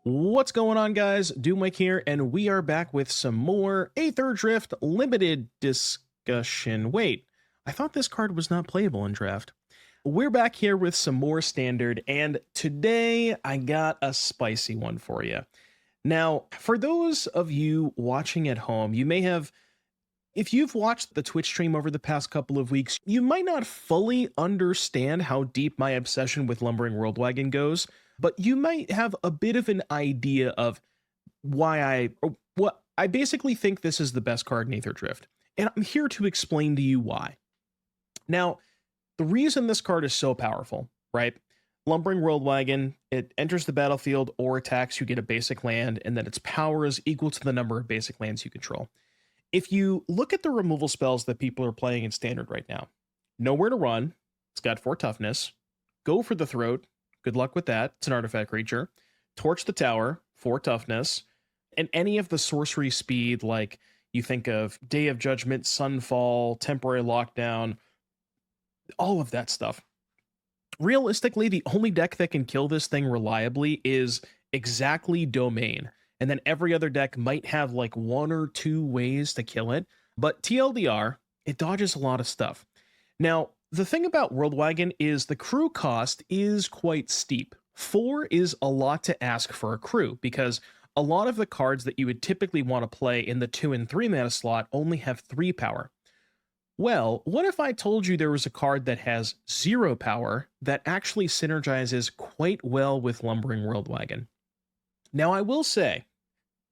What's going on, guys? Doomwake here, and we are back with some more Aetherdrift limited discussion. Wait, I thought this card was not playable in draft. We're back here with some more standard, and today I got a spicy one for you. Now, for those of you watching at home, you may have, if you've watched the Twitch stream over the past couple of weeks, you might not fully understand how deep my obsession with Lumbering Worldwagon goes, but you might have a bit of an idea of what I basically think this is the best card in Aetherdrift, and I'm here to explain to you why. Now, the reason this card is so powerful, right? Lumbering Worldwagon, it enters the battlefield or attacks, you get a basic land, and then its power is equal to the number of basic lands you control. If you look at the removal spells that people are playing in Standard right now, Nowhere to Run, it's got 4 toughness, Go for the Throat, good luck with that, it's an artifact creature, Torch the Tower, 4 toughness, and any of the sorcery speed, like you think of Day of Judgment, Sunfall, Temporary Lockdown, all of that stuff. Realistically, the only deck that can kill this thing reliably is exactly Domain. And then every other deck might have like 1 or 2 ways to kill it. But TLDR, it dodges a lot of stuff. Now, the thing about Worldwagon is the crew cost is quite steep. 4 is a lot to ask for a crew because a lot of the cards that you would typically want to play in the 2 and 3 mana slot only have 3 power. Well, what if I told you there was a card that has 0 power that actually synergizes quite well with Lumbering Worldwagon? Now, I will say,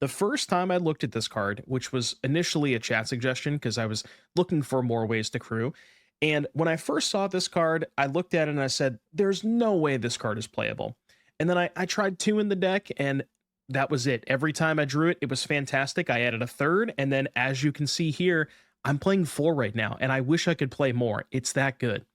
the first time I looked at this card, which was initially a chat suggestion because I was looking for more ways to crew, and when I first saw this card, I looked at it and I said, there's no way this card is playable. And then I tried 2 in the deck, and that was it. Every time I drew it, it was fantastic. I added a 3rd, and then as you can see here, I'm playing 4 right now, and I wish I could play more. It's that good.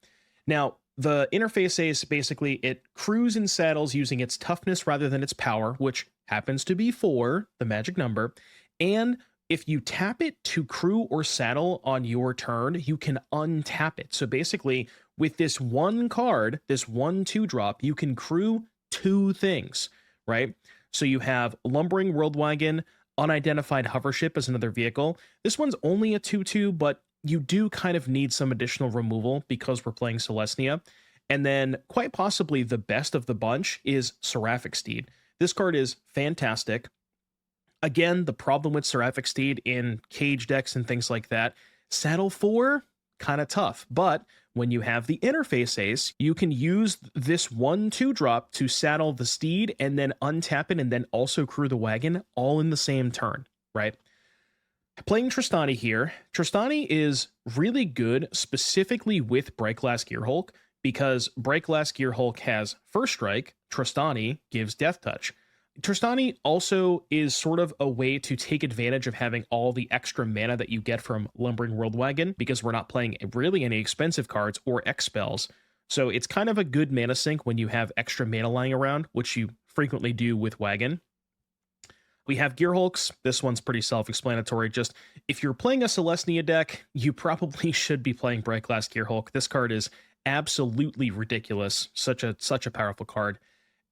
Now, the interface ace, basically, it crews and saddles using its toughness rather than its power, which happens to be 4, the magic number. And if you tap it to crew or saddle on your turn, you can untap it. So basically, with this one card, this 1/2 drop, you can crew 2 things, right? So you have Lumbering Worldwagon, Unidentified Hovership as another vehicle. This one's only a 2/2, but you do kind of need some additional removal because we're playing Celestia. And then quite possibly the best of the bunch is Seraphic Steed. This card is fantastic. Again, the problem with Seraphic Steed in cage decks and things like that, saddle 4, kind of tough. But when you have the interface ace, you can use this 1/2 drop to saddle the steed and then untap it and then also crew the wagon all in the same turn, right? Playing Trostani here. Trostani is really good specifically with Brightglass Gearhulk because Brightglass Gearhulk has First Strike, Trostani gives Death Touch. Trostani also is sort of a way to take advantage of having all the extra mana that you get from Lumbering Worldwagon because we're not playing really any expensive cards or X spells. So it's kind of a good mana sink when you have extra mana lying around, which you frequently do with Wagon. We have Gearhulks. This one's pretty self-explanatory. Just if you're playing a Celestia deck, you probably should be playing Brightglass Gearhulk. This card is absolutely ridiculous. Such a powerful card.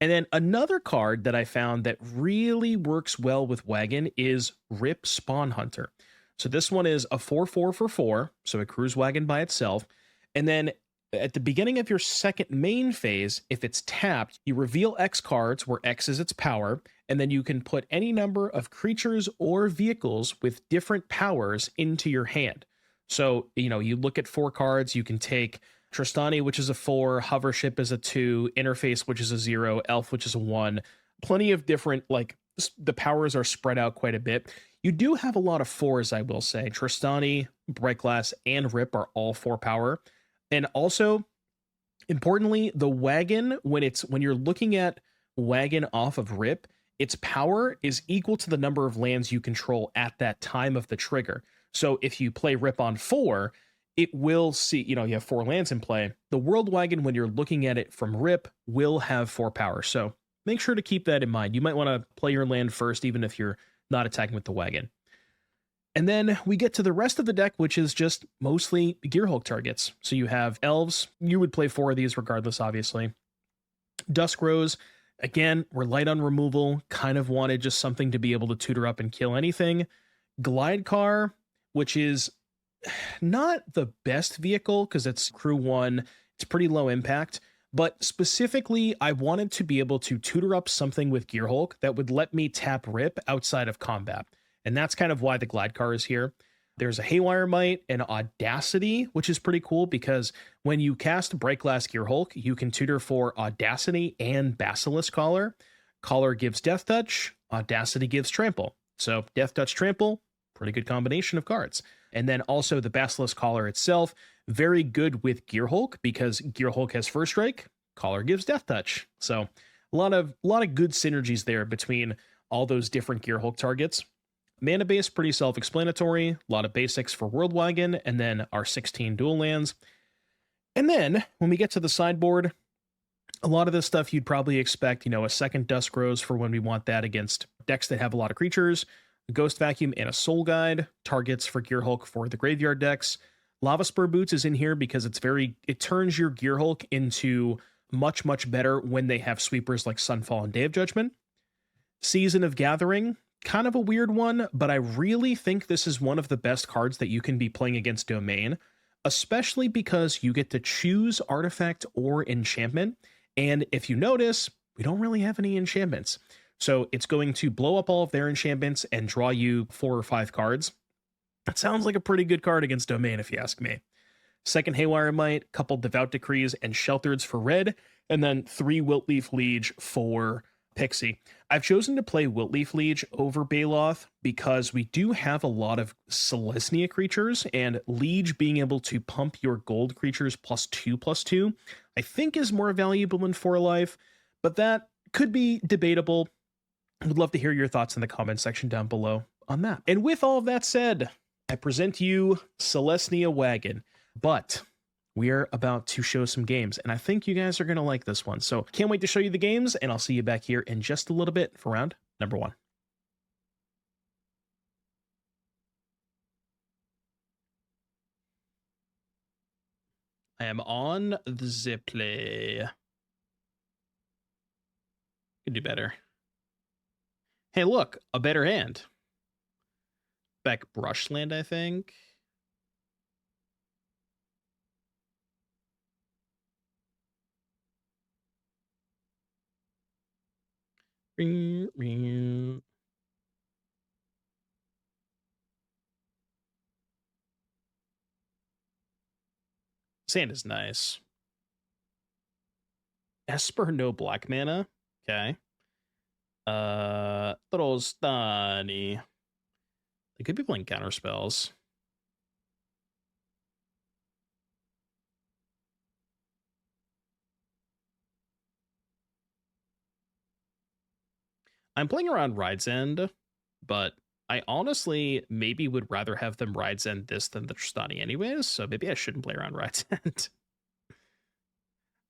And then another card that I found that really works well with Wagon is Rip Spawn Hunter. So this one is a 4/4 for 4, so it crews Wagon by itself. And then at the beginning of your second main phase, if it's tapped, you reveal X cards where X is its power, and then you can put any number of creatures or vehicles with different powers into your hand. So, you look at 4 cards, you can take Trostani, which is a 4, Hovership is a 2, Interface, which is a 0, Elf, which is a 1. Plenty of different, the powers are spread out quite a bit. You do have a lot of 4s, I will say. Trostani, Brightglass, and Rip are all 4 power. And also, importantly, the Wagon, when you're looking at Wagon off of Rip, its power is equal to the number of lands you control at that time of the trigger. So if you play Rip on 4, it will see, you have 4 lands in play. The Worldwagon, when you're looking at it from Rip, will have 4 power. So make sure to keep that in mind. You might want to play your land first, even if you're not attacking with the Wagon. And then we get to the rest of the deck, which is just mostly Gearhulk targets. So you have Elves. You would play 4 of these regardless, obviously. Dusk Rose. Again, we're light on removal, kind of wanted just something to be able to tutor up and kill anything. Glidecar, which is not the best vehicle because it's crew 1, it's pretty low impact, but specifically I wanted to be able to tutor up something with Gearhulk that would let me tap rip outside of combat. And that's kind of why the Glidecar is here. There's a Haywire Mite and Audacity, which is pretty cool because when you cast Brightglass Gearhulk, you can tutor for Audacity and Basilisk Collar. Collar gives Death Touch, Audacity gives Trample. So Death Touch, Trample, pretty good combination of cards. And then also the Basilisk Collar itself, very good with Gearhulk because Gearhulk has First Strike, Collar gives Death Touch. So a lot of good synergies there between all those different Gearhulk targets. Mana base, pretty self-explanatory. A lot of basics for Worldwagon, and then our 16 dual lands. And then, when we get to the sideboard, a lot of this stuff you'd probably expect, a second Dusk Rose for when we want that against decks that have a lot of creatures, a Ghost Vacuum and a Soul Guide, targets for Gearhulk for the graveyard decks. Lavaspur Boots is in here because it turns your Gearhulk into much, much better when they have sweepers like Sunfall and Day of Judgment. Season of Gathering, kind of a weird one, but I really think this is one of the best cards that you can be playing against Domain, especially because you get to choose artifact or enchantment. And if you notice, we don't really have any enchantments. So it's going to blow up all of their enchantments and draw you 4 or 5 cards. That sounds like a pretty good card against Domain, if you ask me. Second Haywire Mite, couple Devout Decrees and Sheltereds for red, and then 3 Wilt-Leaf Liege for Pixie. I've chosen to play Wilt-Leaf Liege over Baloth because we do have a lot of Selesnya creatures, and Liege being able to pump your gold creatures +2/+2, I think is more valuable than 4 life, but that could be debatable. I would love to hear your thoughts in the comment section down below on that. And with all of that said, I present you Selesnya Wagon, but we're about to show some games, and I think you guys are going to like this one. So can't wait to show you the games, and I'll see you back here in just a little bit for round number 1. I am on the Zipplay. Could do better. Hey, look, a better hand. Back Brushland, I think. Sand is nice. Esper, no black mana. Okay. Trostani. They could be playing counter spells. I'm playing around Ride's End, but I honestly maybe would rather have them Ride's End this than the Trostani anyways, so maybe I shouldn't play around Ride's End.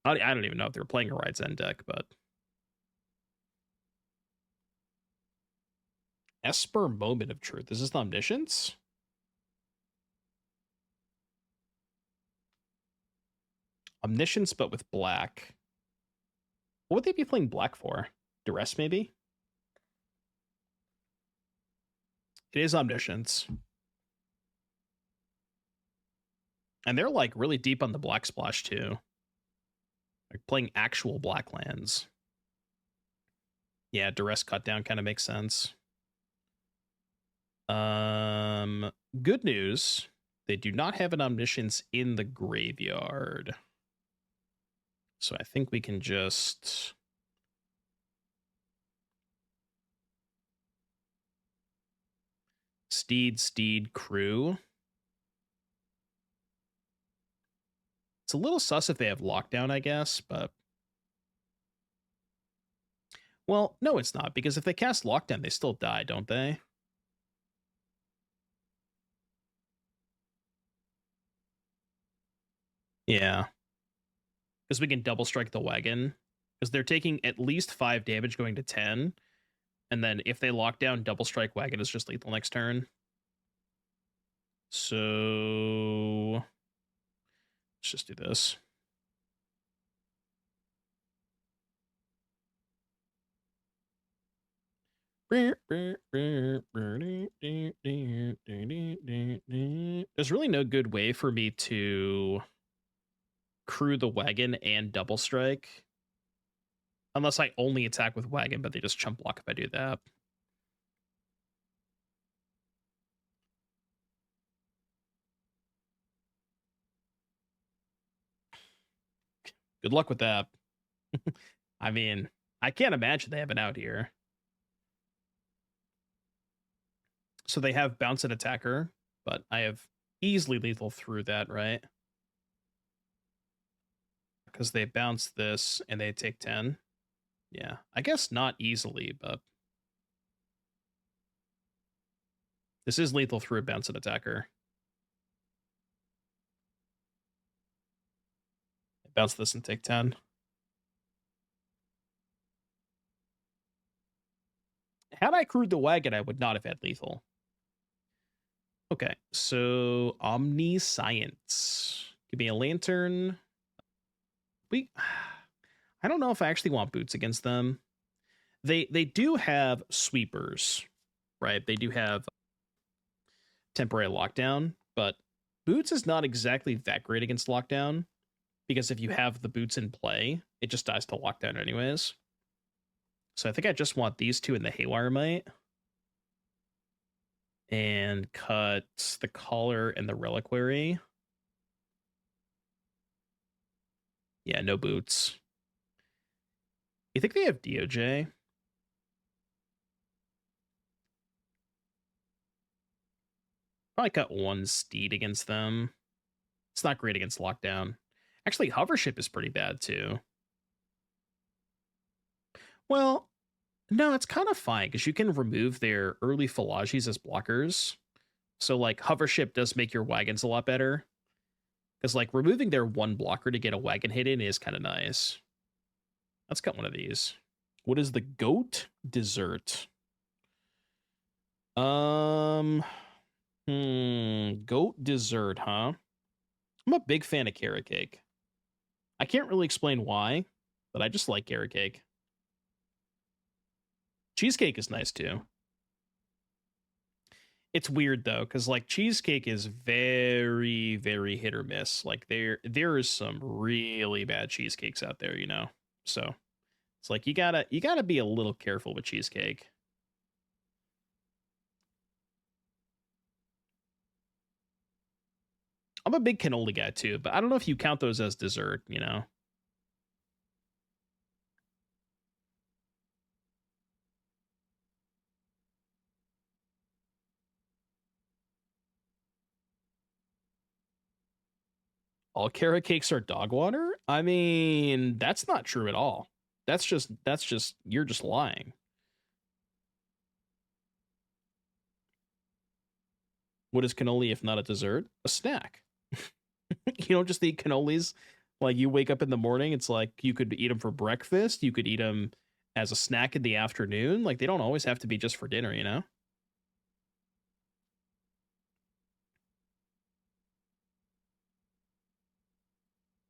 I don't even know if they're playing a Ride's End deck, but... Esper, Moment of Truth. Is this the Omniscience? Omniscience, but with black. What would they be playing black for? Duress, maybe? It is Omniscience. And they're like really deep on the black splash too. Like playing actual black lands. Yeah, Duress cut down kind of makes sense. Good news. They do not have an Omniscience in the graveyard. So I think we can just... Steed, Crew. It's a little sus if they have Lockdown, I guess, but... Well, no, it's not, because if they cast Lockdown, they still die, don't they? Yeah. Because we can double strike the wagon. Because they're taking at least 5 damage going to 10. And then if they lock down, double strike wagon is just lethal next turn. So let's just do this. There's really no good way for me to crew the wagon and double strike. Unless I only attack with wagon, but they just chump block if I do that. Good luck with that. I mean, I can't imagine they have an out here. So they have bounce and attacker, but I have easily lethal through that, right? Because they bounce this and they take 10. Yeah, I guess not easily, but this is lethal through bounce and attacker. Bounce this and take 10. Had I crewed the wagon, I would not have had lethal. Okay, so Omniscience. Give me a lantern. I don't know if I actually want boots against them. They do have sweepers, right? They do have temporary lockdown, but boots is not exactly that great against lockdown, because if you have the boots in play, it just dies to lockdown anyways. So I think I just want these two in the Haywire Mite. And cut the Collar and the Reliquary. Yeah, no boots. You think they have DOJ? Probably cut one Steed against them. It's not great against lockdown. Actually, Hovership is pretty bad too. Well, no, it's kind of fine because you can remove their early Philagis as blockers. So like Hovership does make your wagons a lot better. Because like removing their one blocker to get a wagon hit in is kind of nice. Let's cut one of these. What is the goat dessert? Goat dessert, huh? I'm a big fan of carrot cake. I can't really explain why, but I just like carrot cake. Cheesecake is nice too. It's weird though, because like cheesecake is very, very hit or miss. Like there is some really bad cheesecakes out there, you know. So it's like you gotta be a little careful with cheesecake. I'm a big cannoli guy too, but I don't know if you count those as dessert, you know. All carrot cakes are dog water? I mean, that's not true at all. That's just you're just lying. What is cannoli if not a dessert? A snack. You don't just eat cannolis like you wake up in the morning. It's like you could eat them for breakfast. You could eat them as a snack in the afternoon. Like they don't always have to be just for dinner, you know?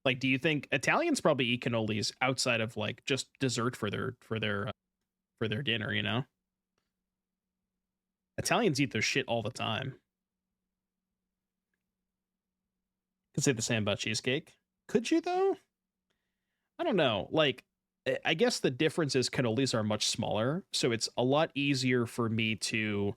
Like, do you think Italians probably eat cannolis outside of like just dessert for their dinner, you know? Italians eat their shit all the time. Could say the same about cheesecake. Could you though? I don't know. Like, I guess the difference is cannolis are much smaller, so it's a lot easier for me to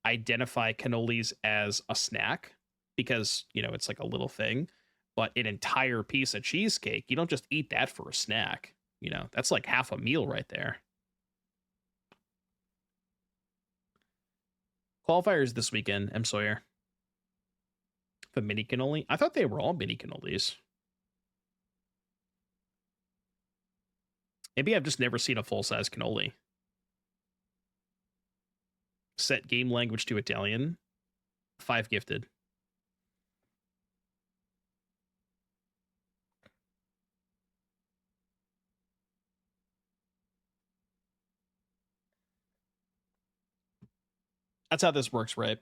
identify cannolis as a snack because, you know, it's like a little thing. But an entire piece of cheesecake, you don't just eat that for a snack. You know, that's like half a meal right there. Qualifiers this weekend, M. Sawyer. The mini cannoli? I thought they were all mini cannolis. Maybe I've just never seen a full-size cannoli. Set game language to Italian. 5 gifted. That's how this works, right?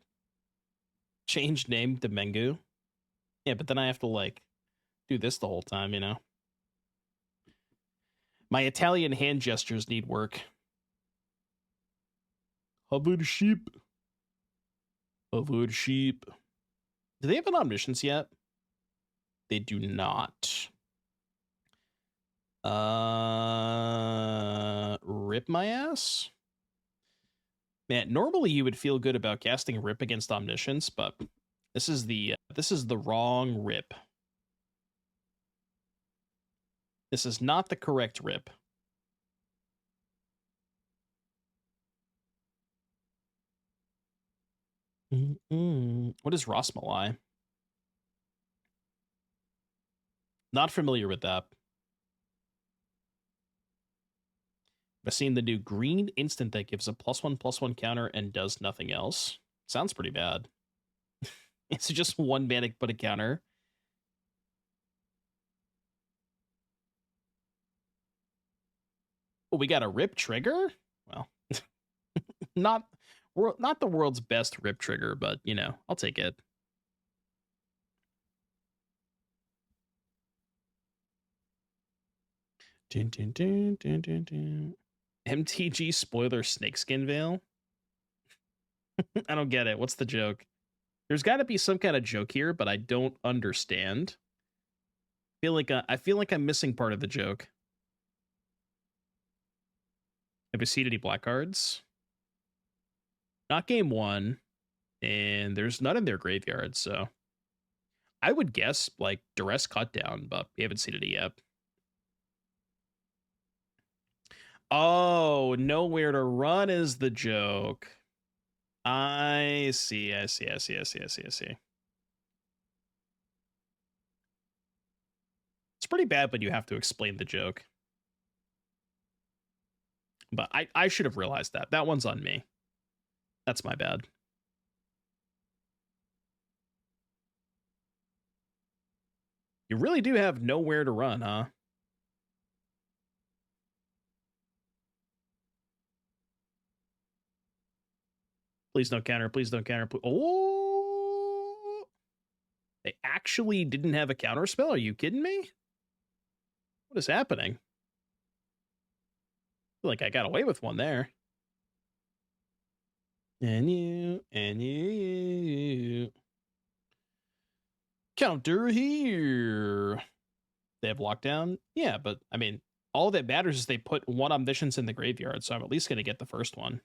Change name to Mengu. Yeah, but then I have to, like, do this the whole time, you know? My Italian hand gestures need work. Hovership. Hovership. Do they have an Omniscience yet? They do not. Rip my ass? Man, normally you would feel good about casting Rip against Omniscience, but this is the wrong Rip. This is not the correct Rip. What is Rosmalai? Not familiar with that. I've seen the new green instant that gives a +1/+1 counter and does nothing else. Sounds pretty bad. It's just one mana but a counter. Oh, we got a Rip trigger? Well, not the world's best Rip trigger, but, you know, I'll take it. Dun, dun, dun, dun, dun, dun. MTG spoiler Snakeskin Veil? I don't get it. What's the joke? There's got to be some kind of joke here, but I don't understand. I feel like I'm missing part of the joke. Have you seen any black cards? Not game one, and there's none in their graveyard, so I would guess like Duress Cutdown, but we haven't seen it yet. Oh, nowhere to run is the joke. I see. It's pretty bad, but you have to explain the joke. But I should have realized that. That one's on me. That's my bad. You really do have nowhere to run, huh? Please don't counter. Please don't counter. Oh! They actually didn't have a counter spell? Are you kidding me? What is happening? I feel like I got away with one there. And you. Counter here. They have lockdown? Yeah, but I mean, all that matters is they put one Omniscience in the graveyard, so I'm at least going to get the first one.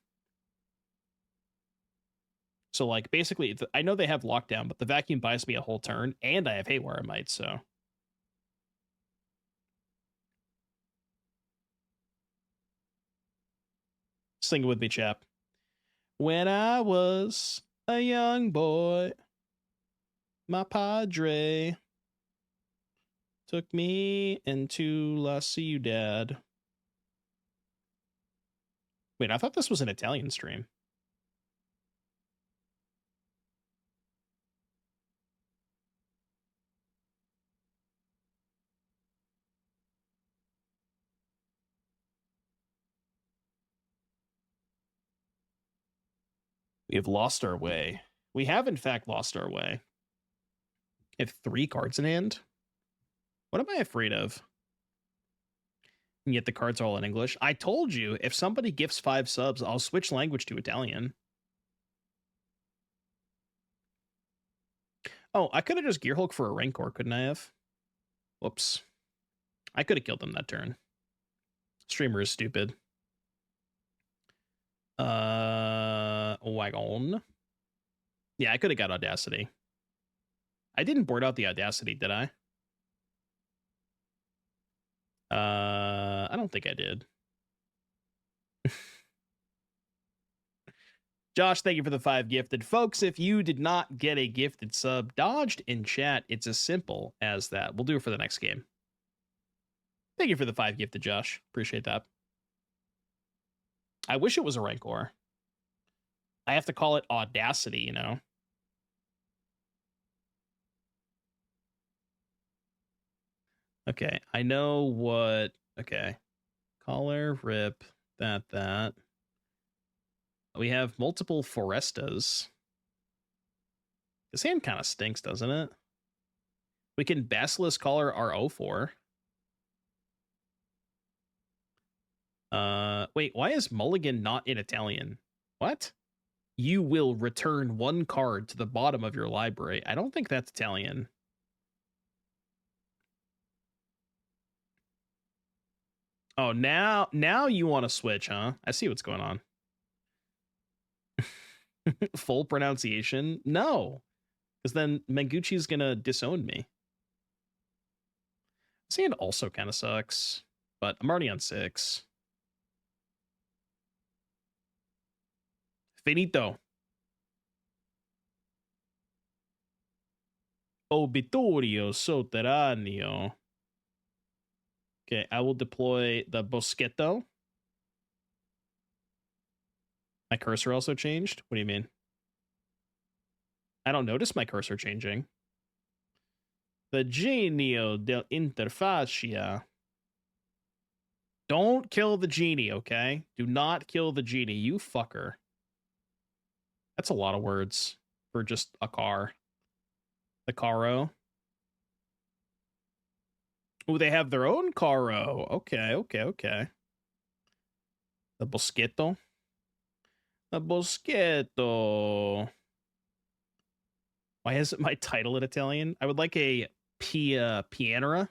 So, like, basically, I know they have lockdown, but the vacuum buys me a whole turn, and I have Haywire Mite, so. Sing it with me, chap. When I was a young boy, my padre took me into La Ciudad. Wait, I thought this was an Italian stream. We have lost our way. We have, in fact, lost our way. I have 3 cards in hand. What am I afraid of? And yet the cards are all in English. I told you, if somebody gifts 5 subs, I'll switch language to Italian. Oh, I could have just Gearhulk for a Rancor, couldn't I have? Whoops. I could have killed them that turn. Streamer is stupid. Wagon. Yeah, I could have got Audacity. I didn't board out the Audacity, did I? I don't think I did. Josh, thank you for the 5 gifted. Folks, if you did not get a gifted sub dodged in chat, it's as simple as that. We'll do it for the next game. Thank you for the 5 gifted, Josh. Appreciate that. I wish it was a Rancor. I have to call it Audacity, you know? Okay, I know what... Okay. Collar, rip, that. We have multiple Forestas. This hand kind of stinks, doesn't it? We can Basilisk Collar our 0-4. Wait, why is Mulligan not in Italian? What? You will return one card to the bottom of your library. I don't think that's Italian. Oh, now you want to switch, huh? I see what's going on. Full pronunciation? No. Because then Menguchi's gonna disown me. Sand also kind of sucks, but I'm already on 6. Finito. Obitorio sotterraneo. Okay, I will deploy the Boschetto. My cursor also changed? What do you mean? I don't notice my cursor changing. The Genio del Interfaccia. Don't kill the genie, okay? Do not kill the genie, you fucker. That's a lot of words for just a car. The Caro. Oh, they have their own Caro. Okay. The Boschetto. The Boschetto. Why isn't my title in Italian? I would like a pianera.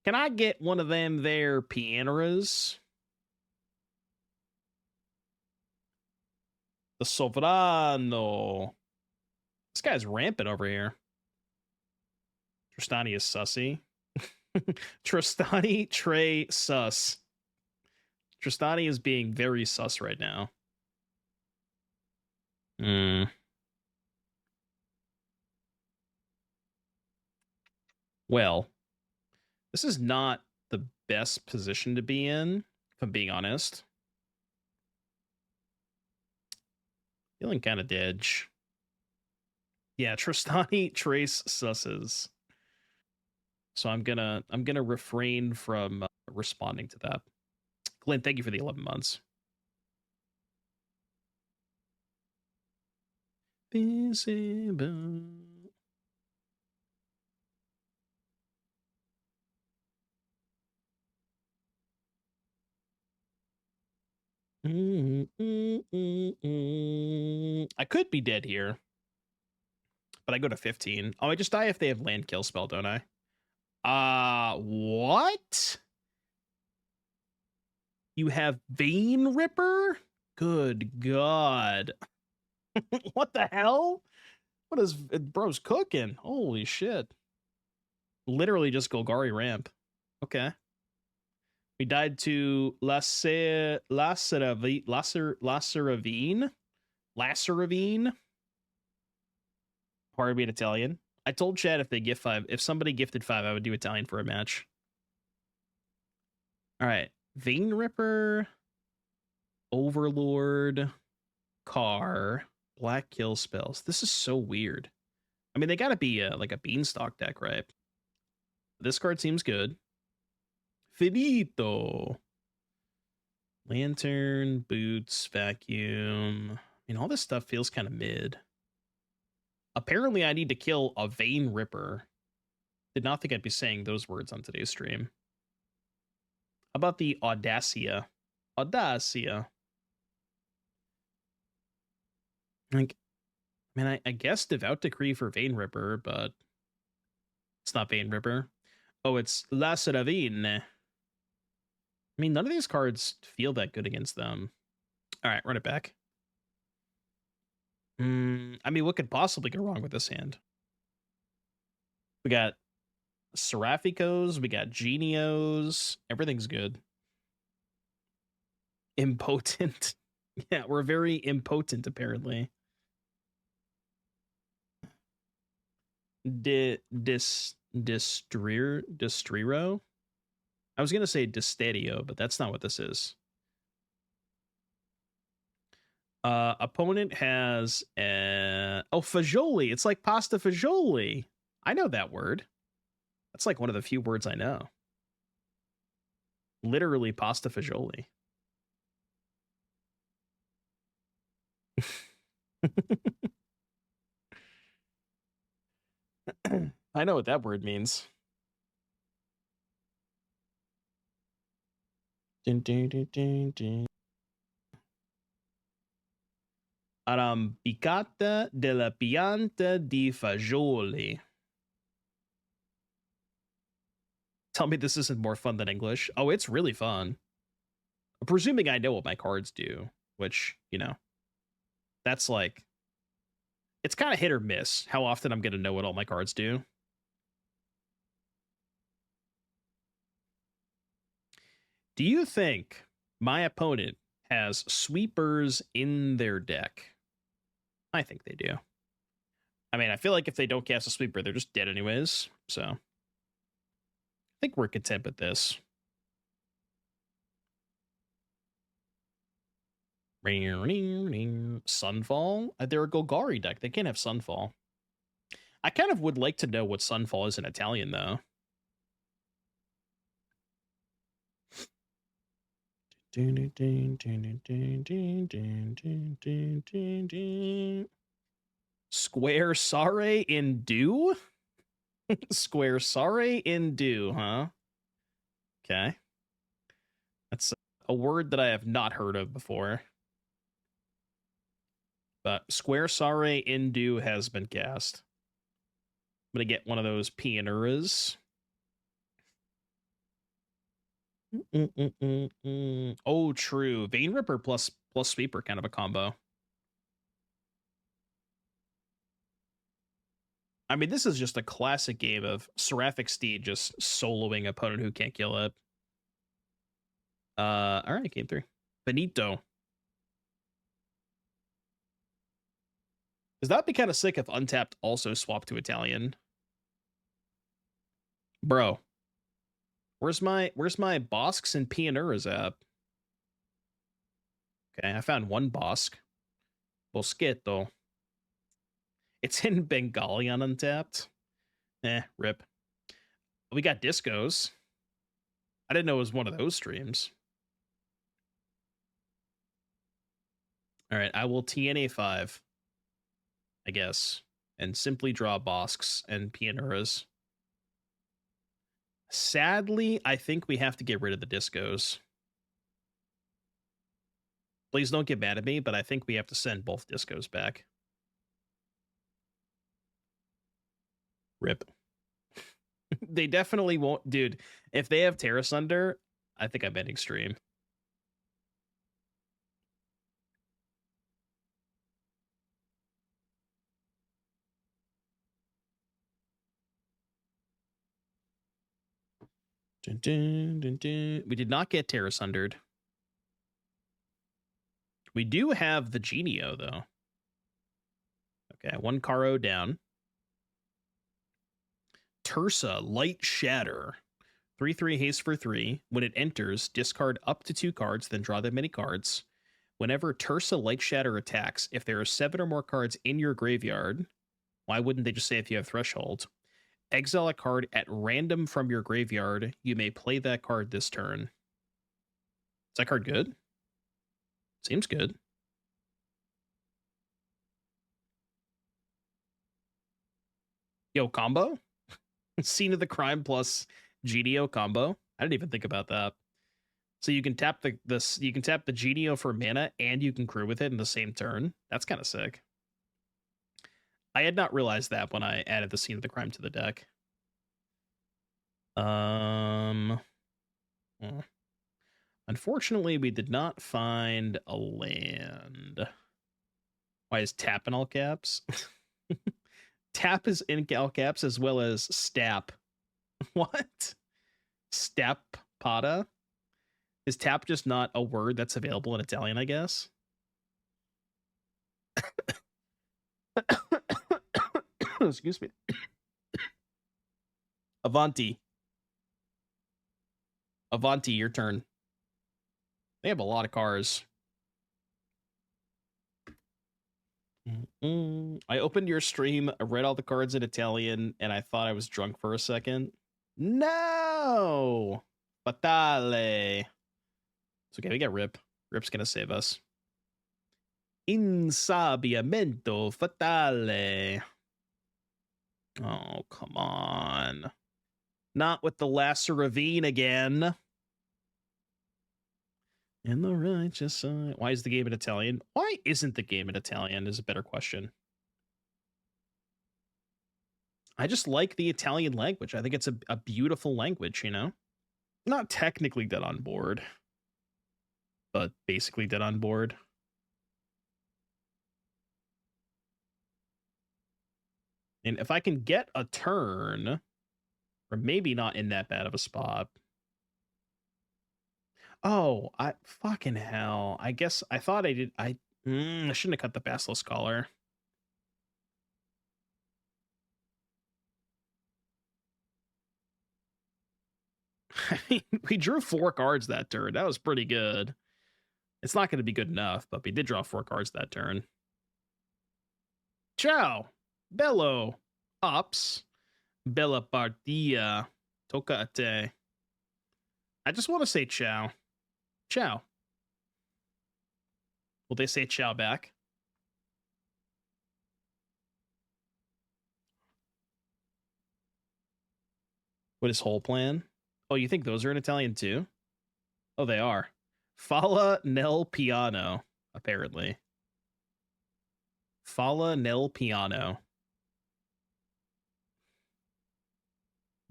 Can I get one of them there pianeras? The Sovrano. This guy's rampant over here. Trostani is sussy. Trostani, Trey, sus. Trostani is being very sus right now. Well, this is not the best position to be in, if I'm being honest. Feeling kind of didge. Yeah, Trostani, Trace, susses. So I'm gonna refrain from responding to that. Glenn, thank you for the 11 months. Visible. I could be dead here, but I go to 15. Oh, I just die if they have land kill spell, don't I? What? You have Vein Ripper? Good God. What the hell? What is bro's cooking? Holy shit. Literally just Golgari ramp. Okay. We died to Laceravine. Hard to be an Italian. I told Chad if they gift 5, if somebody gifted 5, I would do Italian for a match. All right. Vein Ripper, Overlord, Car, Black Kill spells. This is so weird. I mean, they gotta be like a Beanstalk deck, right? This card seems good. Finito. Lantern, Boots, Vacuum. I mean, all this stuff feels kind of mid. Apparently, I need to kill a Vein Ripper. Did not think I'd be saying those words on today's stream. How about the Audacia? Audacia. Like, I mean, I guess Devout Decree for Vein Ripper, but it's not Vein Ripper. Oh, it's Laceravine. I mean, none of these cards feel that good against them. All right, run it back. I mean, what could possibly go wrong with this hand? We got Seraphicos, we got Genios. Everything's good. Impotent. Yeah, we're very impotent, apparently. Distriro? I was going to say Distadio, but that's not what this is. Opponent has fagioli. It's like pasta fagioli. I know that word. That's like one of the few words I know. Literally pasta fagioli. I know what that word means. Arrampicata della pianta di fagioli. Tell me this isn't more fun than English. Oh, it's really fun. Presuming I know what my cards do, which, you know, that's like, it's kind of hit or miss how often I'm going to know what all my cards do. Do you think my opponent has sweepers in their deck? I think they do. I mean, I feel like if they don't cast a sweeper, they're just dead anyways. So I think we're content with this. Sunfall? They're a Golgari deck. They can't have Sunfall. I kind of would like to know what Sunfall is in Italian, though. Square Sare in Dew? Square Sare in Dew, huh? Okay. That's a word that I have not heard of before. But Square Sare in Dew has been cast. I'm going to get one of those Pioneeras. Oh, true. Vein Ripper plus Sweeper, kind of a combo. I mean, this is just a classic game of Seraphic Steed just soloing opponent who can't kill it. All right, game 3. Benito. Because that'd be kind of sick if Untapped also swapped to Italian. Bro. Where's my Bosks and Pioneeras at? Okay, I found one Bosk. Boschetto. It's in Bengali on Untapped. Rip. We got Discos. I didn't know it was one of those streams. All right, I will TNA 5, I guess, and simply draw Bosks and Pioneeras. Sadly, I think we have to get rid of the Discos. Please don't get mad at me, but I think we have to send both Discos back. Rip. They definitely won't. Dude, if they have Terra Sunder, I think I'm ending stream. Dun, dun, dun, dun. We did not get Terra Sundered. We do have the Genio, though. Okay, 1 Caro down. Tursa, Light Shatter. 3/3 haste for 3. When it enters, discard up to 2 cards, then draw that many cards. Whenever Tursa Light Shatter attacks, if there are 7 or more cards in your graveyard, why wouldn't they just say if you have Threshold? Exile a card at random from your graveyard. You may play that card this turn. Is that card good? Seems good. Yo, combo? Scene of the Crime plus Genio combo. I didn't even think about that. So you can tap you can tap the Genio for mana and you can crew with it in the same turn. That's kind of sick. I had not realized that when I added the Scene of the Crime to the deck. Unfortunately, we did not find a land. Why is tap in all caps? Tap is in all caps as well as stap. What? Stap pada? Is tap just not a word that's available in Italian, I guess? Excuse me. Avanti. Avanti, your turn. They have a lot of cars. I opened your stream, I read all the cards in Italian, and I thought I was drunk for a second. No! Fatale. It's okay, we got Rip. Rip's gonna save us. Insabbiamento fatale. Oh, come on. Not with the Lasser Ravine again. In the righteous side. Why is the game in Italian? Why isn't the game in Italian is a better question. I just like the Italian language. I think it's a beautiful language, you know? Not technically dead on board, but basically dead on board. And if I can get a turn, or maybe not in that bad of a spot. Oh, I fucking hell. I guess I thought I did. I shouldn't have cut the Basilisk Collar. I mean, we drew 4 cards that turn. That was pretty good. It's not going to be good enough, but we did draw 4 cards that turn. Ciao. Bello. Ops. Bella partita. Toca a te. I just want to say ciao. Ciao. Will they say ciao back? What is whole plan? Oh, you think those are in Italian too? Oh, they are. Falla nel piano, apparently. Falla nel piano.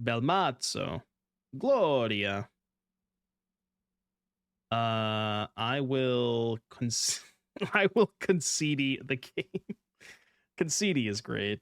Belmazzo. Gloria. I will I will concede the game. Concede is great.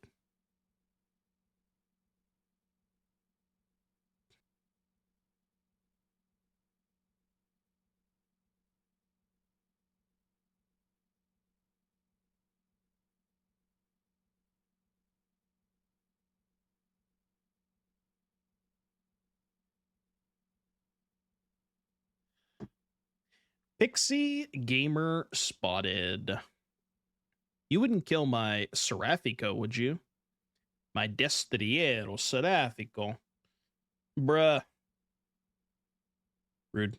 Pixie Gamer spotted. You wouldn't kill my Seraphico, would you? My Destriero Seraphico. Bruh. Rude.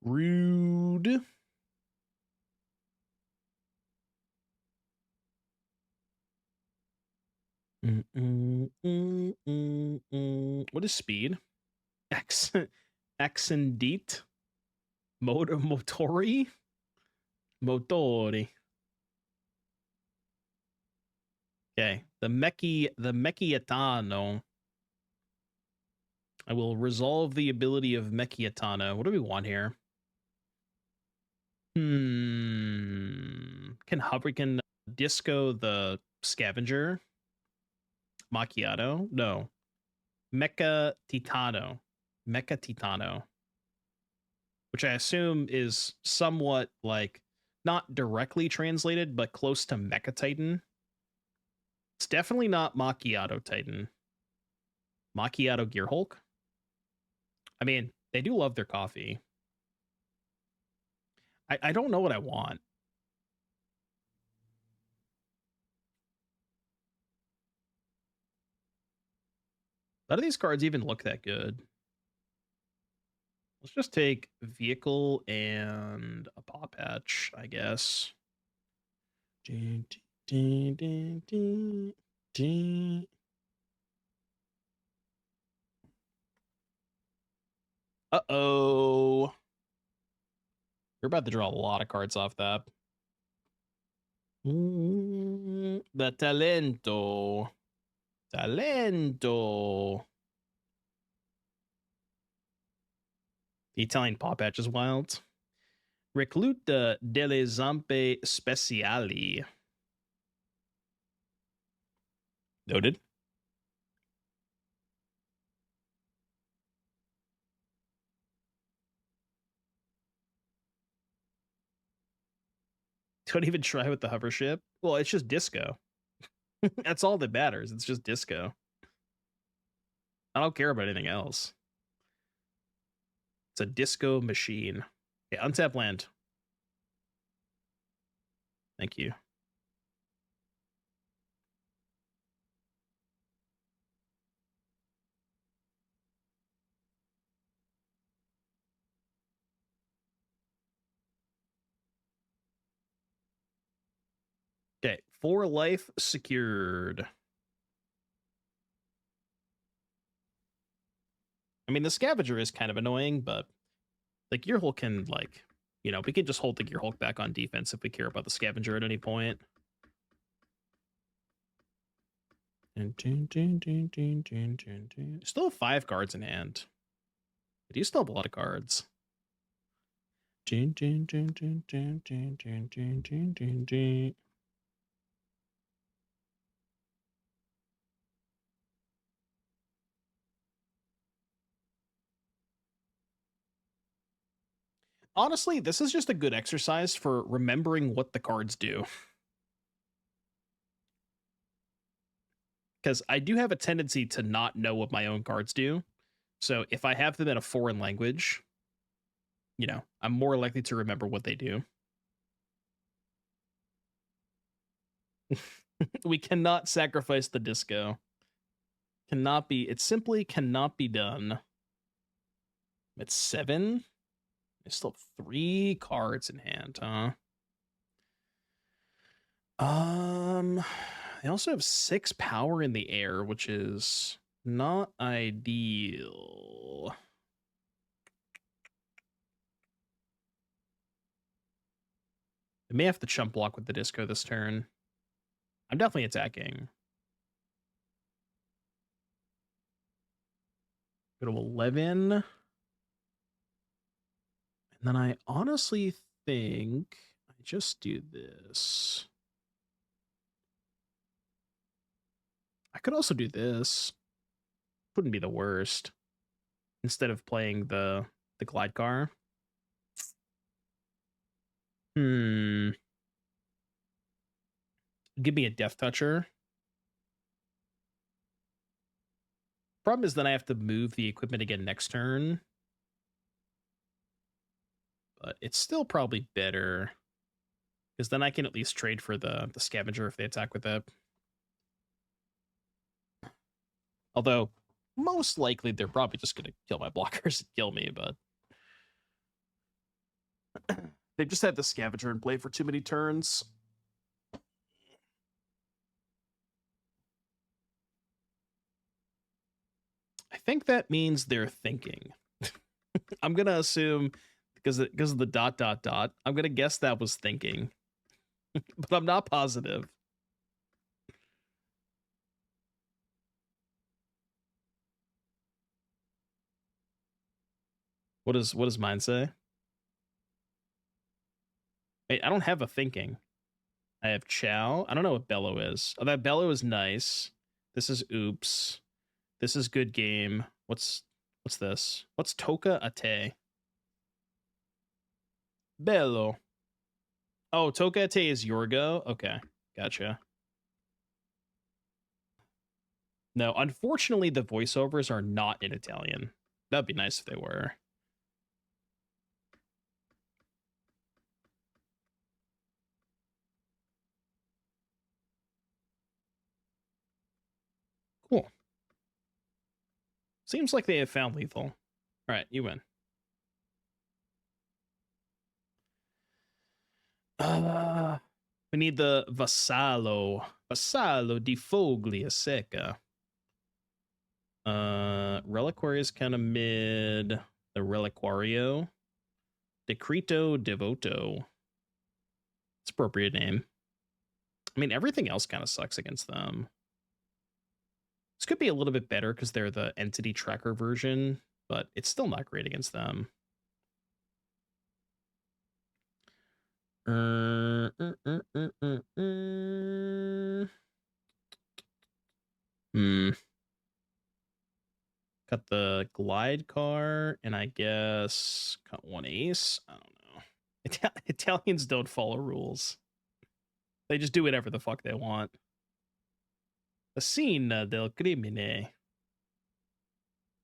Rude. What is speed? Accendite? Motori? Motori. Okay. The Mechiatano. I will resolve the ability of Mechiatano. What do we want here? Can disco the scavenger? Macchiato? No. Mecha Titano. Mecha Titano. Which I assume is somewhat like not directly translated, but close to Mecha Titan. It's definitely not Macchiato Titan. Macchiato Gearhulk? I mean, they do love their coffee. I don't know what I want. None of these cards even look that good. Let's just take vehicle and a Pawpatch, I guess. Uh-oh. You're about to draw a lot of cards off that. The talento. Talento. The Italian Pawpatch is wild. Recluta delle Zampe Speciali. Noted. Don't even try with the hovership. Well, it's just disco. That's all that matters. It's just disco. I don't care about anything else. It's a disco machine. Okay, untap land. Thank you. Okay, 4 life secured. I mean, the Scavenger is kind of annoying, but the Gearhulk can, like, you know, we can just hold the Gearhulk back on defense if we care about the Scavenger at any point. Still have 5 cards in hand. But you still have a lot of cards. Honestly, this is just a good exercise for remembering what the cards do. Because I do have a tendency to not know what my own cards do. So if I have them in a foreign language, you know, I'm more likely to remember what they do. We cannot sacrifice the disco. Cannot be, it simply cannot be done. It's 7. I still have 3 cards in hand, huh? They also have 6 power in the air, which is not ideal. I may have to chump block with the disco this turn. I'm definitely attacking. Go to 11. And then I honestly think I just do this. I could also do this. Wouldn't be the worst. Instead of playing the Glidecar. Give me a Death Toucher. Problem is then I have to move the equipment again next turn. But it's still probably better. Because then I can at least trade for the Scavenger if they attack with it. Although, most likely they're probably just going to kill my blockers and kill me, but... They've just had the Scavenger in play for too many turns. I think that means they're thinking. I'm going to assume, because of the ... I'm going to guess that was thinking. But I'm not positive. What does mine say? Wait, I don't have a thinking. I have Chow. I don't know what Bellow is. Oh, that Bellow is nice. This is Oops. This is Good Game. What's this? What's Toka Ate? Bello. Oh, Toka Ate is your go? Okay, gotcha. No, unfortunately, the voiceovers are not in Italian. That'd be nice if they were. Cool. Seems like they have found lethal. All right, you win. We need the Vassallo. Vassallo di Foglia Secca. Reliquary is kind of mid. The Reliquario. Decreto Devoto. It's appropriate name. I mean, everything else kind of sucks against them. This could be a little bit better because they're the entity tracker version, but it's still not great against them. Cut the Glidecar, and I guess cut 1 ace. I don't know. Italians don't follow rules. They just do whatever the fuck they want. The scene del crimine.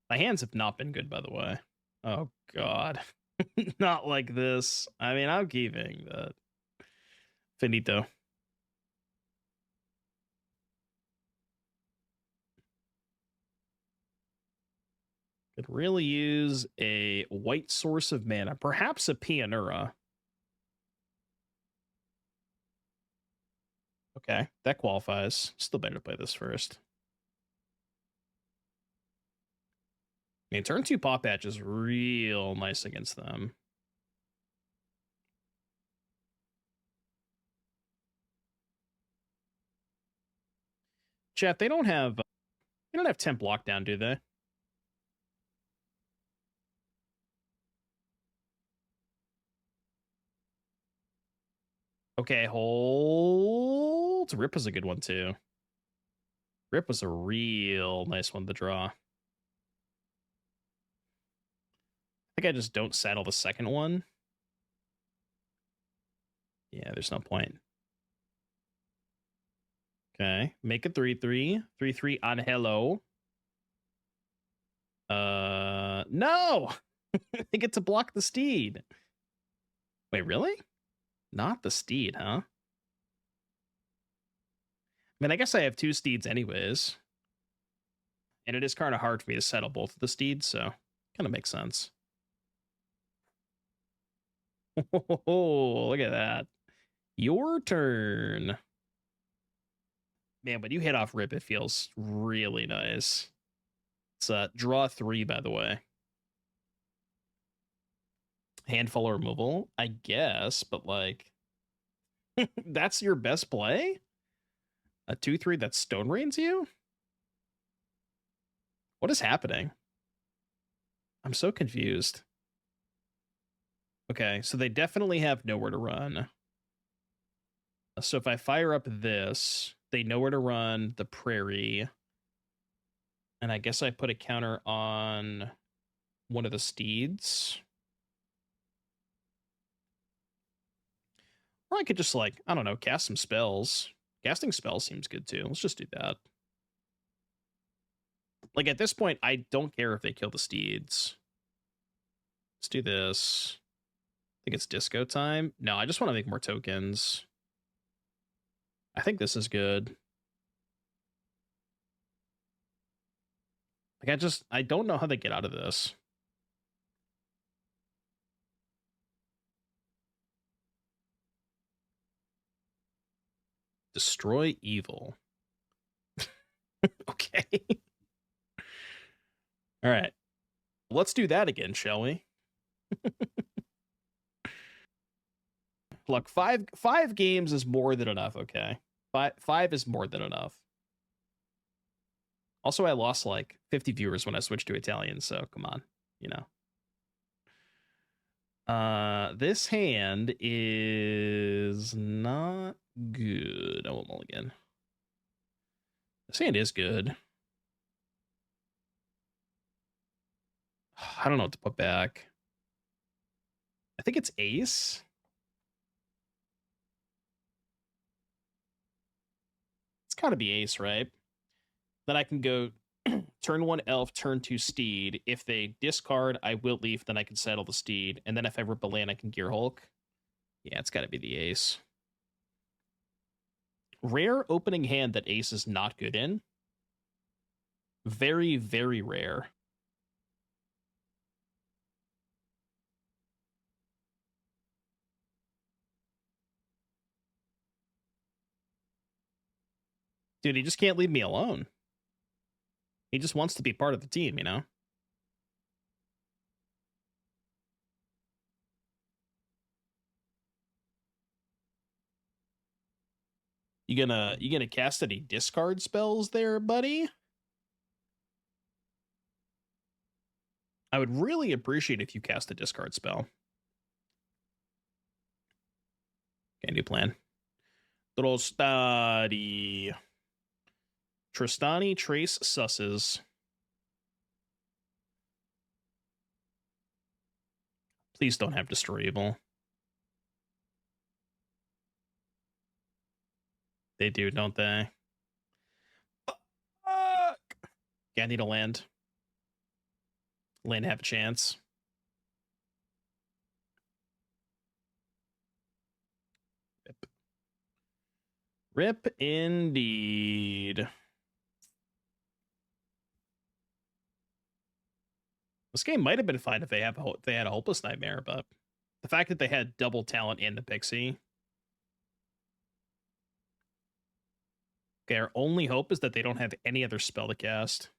My hands have not been good, by the way. Oh, God. Not like this. I mean, I'm keeping that. Finito. Could really use a white source of mana. Perhaps a Pianura. Okay, that qualifies. Still better to play this first. I mean, turn 2 Pawpatch is real nice against them. Chat, they don't have 10 blockdown, do they? Okay, hold. Rip was a good one too. Rip was a real nice one to draw. I think I just don't saddle the second one. Yeah, there's no point. Okay, make a 3/3. 3/3 on hello. No! I get to block the steed. Wait, really? Not the steed, huh? I mean, I guess I have 2 steeds anyways. And it is kind of hard for me to settle both of the steeds, so kind of makes sense. Oh, look at that. Your turn. Man, when you hit off Rip, it feels really nice. It's draw 3, by the way. Handful of removal, I guess, but like, that's your best play? A 2/3 that Stone Rains you? What is happening? I'm so confused. Okay, so they definitely have nowhere to run. So if I fire up this, they know where to run the prairie. And I guess I put a counter on one of the steeds. Or I could just, like, I don't know, cast some spells. Casting spells seems good too. Let's just do that. Like, at this point, I don't care if they kill the steeds. Let's do this. I think it's disco time. No, I just want to make more tokens. I think this is good. Like, I don't know how they get out of this. Destroy evil. Okay. All right. Let's do that again, shall we? Look, five games is more than enough, okay? Five is more than enough. Also, I lost like 50 viewers when I switched to Italian, so come on, you know. This hand is not good. I won't mulligan. This hand is good. I don't know what to put back. I think it's ace. It's gotta be ace, right? Then I can go turn 1 elf, turn 2 steed. If they discard, I Wilt-Leaf, then I can settle the steed. And then if I rip a land, I can Gearhulk. Yeah, it's gotta be the ace. Rare opening hand that ace is not good in. Very, very rare. Dude, he just can't leave me alone. He just wants to be part of the team, you know? You gonna cast any discard spells there, buddy? I would really appreciate if you cast a discard spell. Okay, new plan. Trostani. Trostani, Trace, Susses. Please don't have Destroyable. They do, don't they? Fuck! Yeah, I need a land. Land have a chance. Rip. Rip indeed. This game might have been fine if they had a Hopeless Nightmare, but the fact that they had double talent and the Pixie. Okay, our only hope is that they don't have any other spell to cast.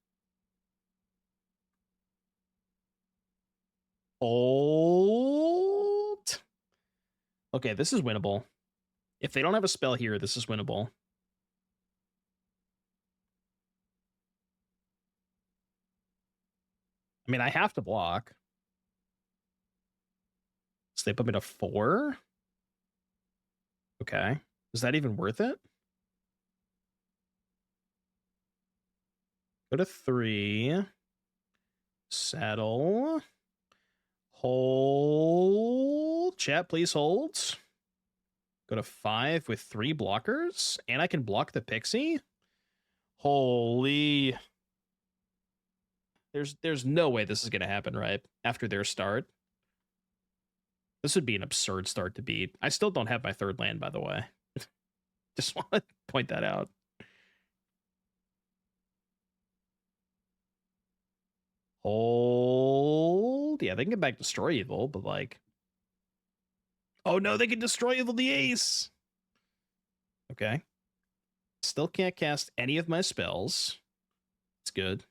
Hold. Okay, this is winnable. If they don't have a spell here, this is winnable. I mean, I have to block. So they put me to 4. Okay. Is that even worth it? Go to 3. Saddle. Hold. Chat, please hold. Go to 5 with 3 blockers. And I can block the Pixie? Holy. There's no way this is going to happen, right? After their start. This would be an absurd start to beat. I still don't have my 3rd land, by the way. Just want to point that out. Hold. Yeah, they can get back Destroy Evil, but like... Oh no, they can Destroy Evil the Ace! Okay. Still can't cast any of my spells. It's good.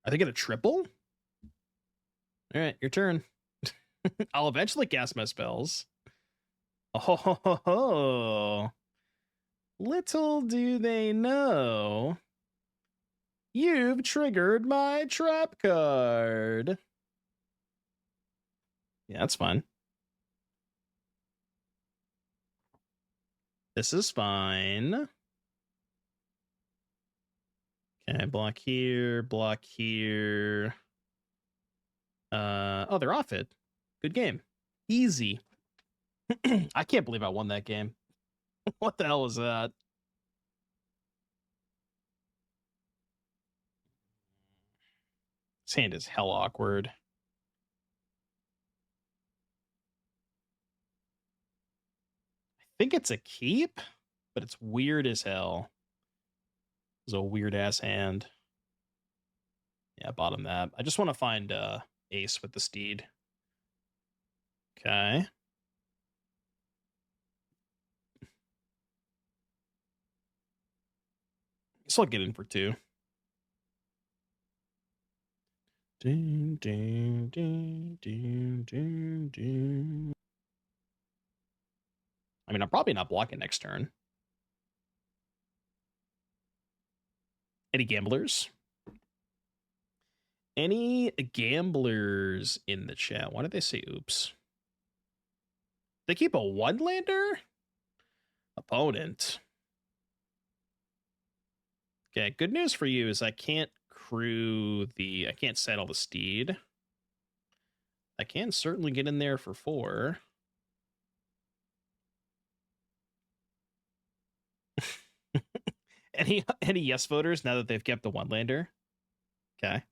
Are they going to triple? All right, your turn. I'll eventually cast my spells. Oh, ho, ho, ho. Little do they know, you've triggered my trap card. Yeah, that's fine. This is fine. Okay, block here, block here. Oh, they're off it. Good game. Easy. I can't believe I won that game. What the hell was that? This hand is hell awkward. I think it's a keep, but it's weird as hell. It's a weird ass hand. Yeah, bottom that. I just want to find ace with the steed. Okay. Guess I'll get in for 2. Ding, ding, ding, ding, ding, ding. I mean, I'm probably not blocking next turn. Any gamblers? Any gamblers in the chat? Why did they say oops? They keep a 1-lander? Opponent. Okay, good news for you is I can't I can't settle the steed. I can certainly get in there for 4. Any yes voters now that they've kept the 1-lander? Okay.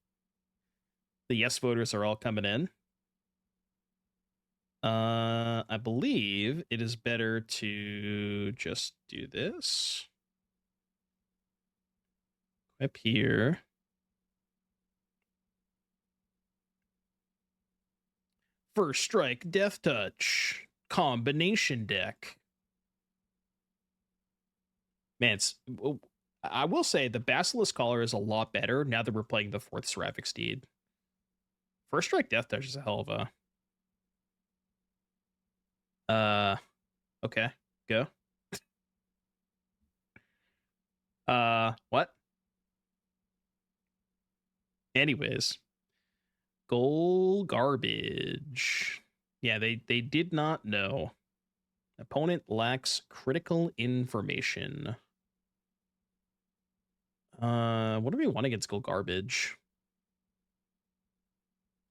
The yes voters are all coming in. I believe it is better to just do this. Up here. First strike, death touch, combination deck. Man, I will say the Basilisk Collar is a lot better now that we're playing the 4th Seraphic Steed. First strike, death touch is a hell of a... Okay, go. What? Anyways. Goal garbage. Yeah, they did not know. Opponent lacks critical information. What do we want against goal garbage?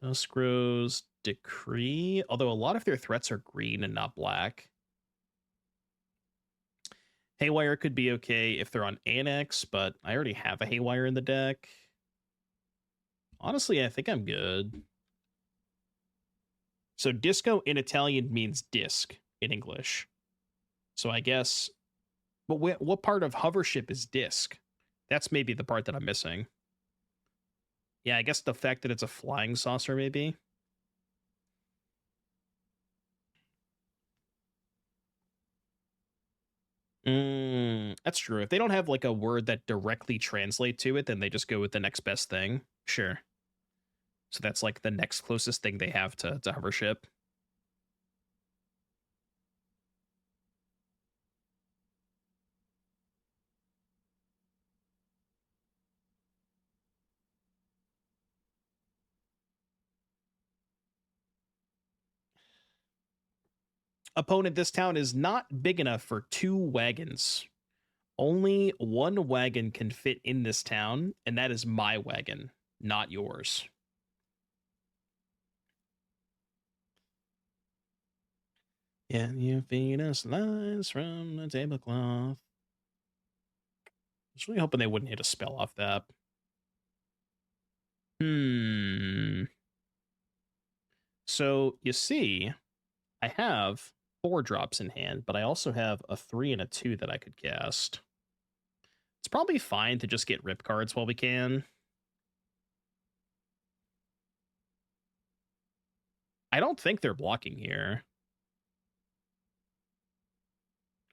Dusk Rose, Decree. Although a lot of their threats are green and not black. Haywire could be okay if they're on Annex, but I already have a Haywire in the deck. Honestly, I think I'm good. So disco in Italian means disc in English. So I guess... But what part of hovership is disc? That's maybe the part that I'm missing. Yeah, I guess the fact that it's a flying saucer, maybe. That's true. If they don't have like a word that directly translate to it, then they just go with the next best thing. Sure. So that's like the next closest thing they have to Hovership. Opponent, this town is not big enough for 2 wagons. Only 1 wagon can fit in this town, and that is my wagon, not yours. Yeah, you feed us lies from the tablecloth. I was really hoping they wouldn't hit a spell off that. So, you see, I have 4 drops in hand, but I also have a 3 and a 2 that I could cast. It's probably fine to just get rip cards while we can. I don't think they're blocking here.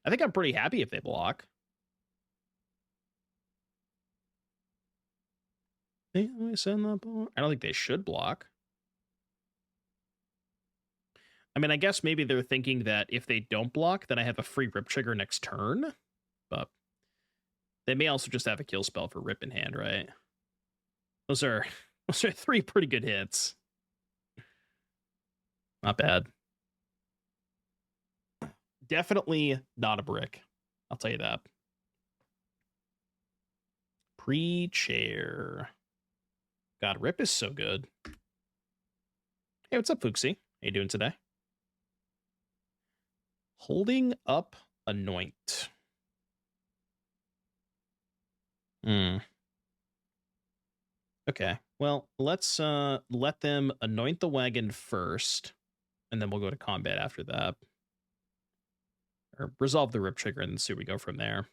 I think I'm pretty happy if they block. I don't think they should block. I mean, I guess maybe they're thinking that if they don't block, then I have a free rip trigger next turn. But they may also just have a kill spell for rip in hand, right? Those are 3 pretty good hits. Not bad. Definitely not a brick. I'll tell you that. Pre-chair. God, rip is so good. Hey, what's up, Fuxi? How you doing today? Holding up Anoint. Okay, well, let's let them anoint the wagon first, and then we'll go to combat after that. Or resolve the rip trigger and see where we go from there.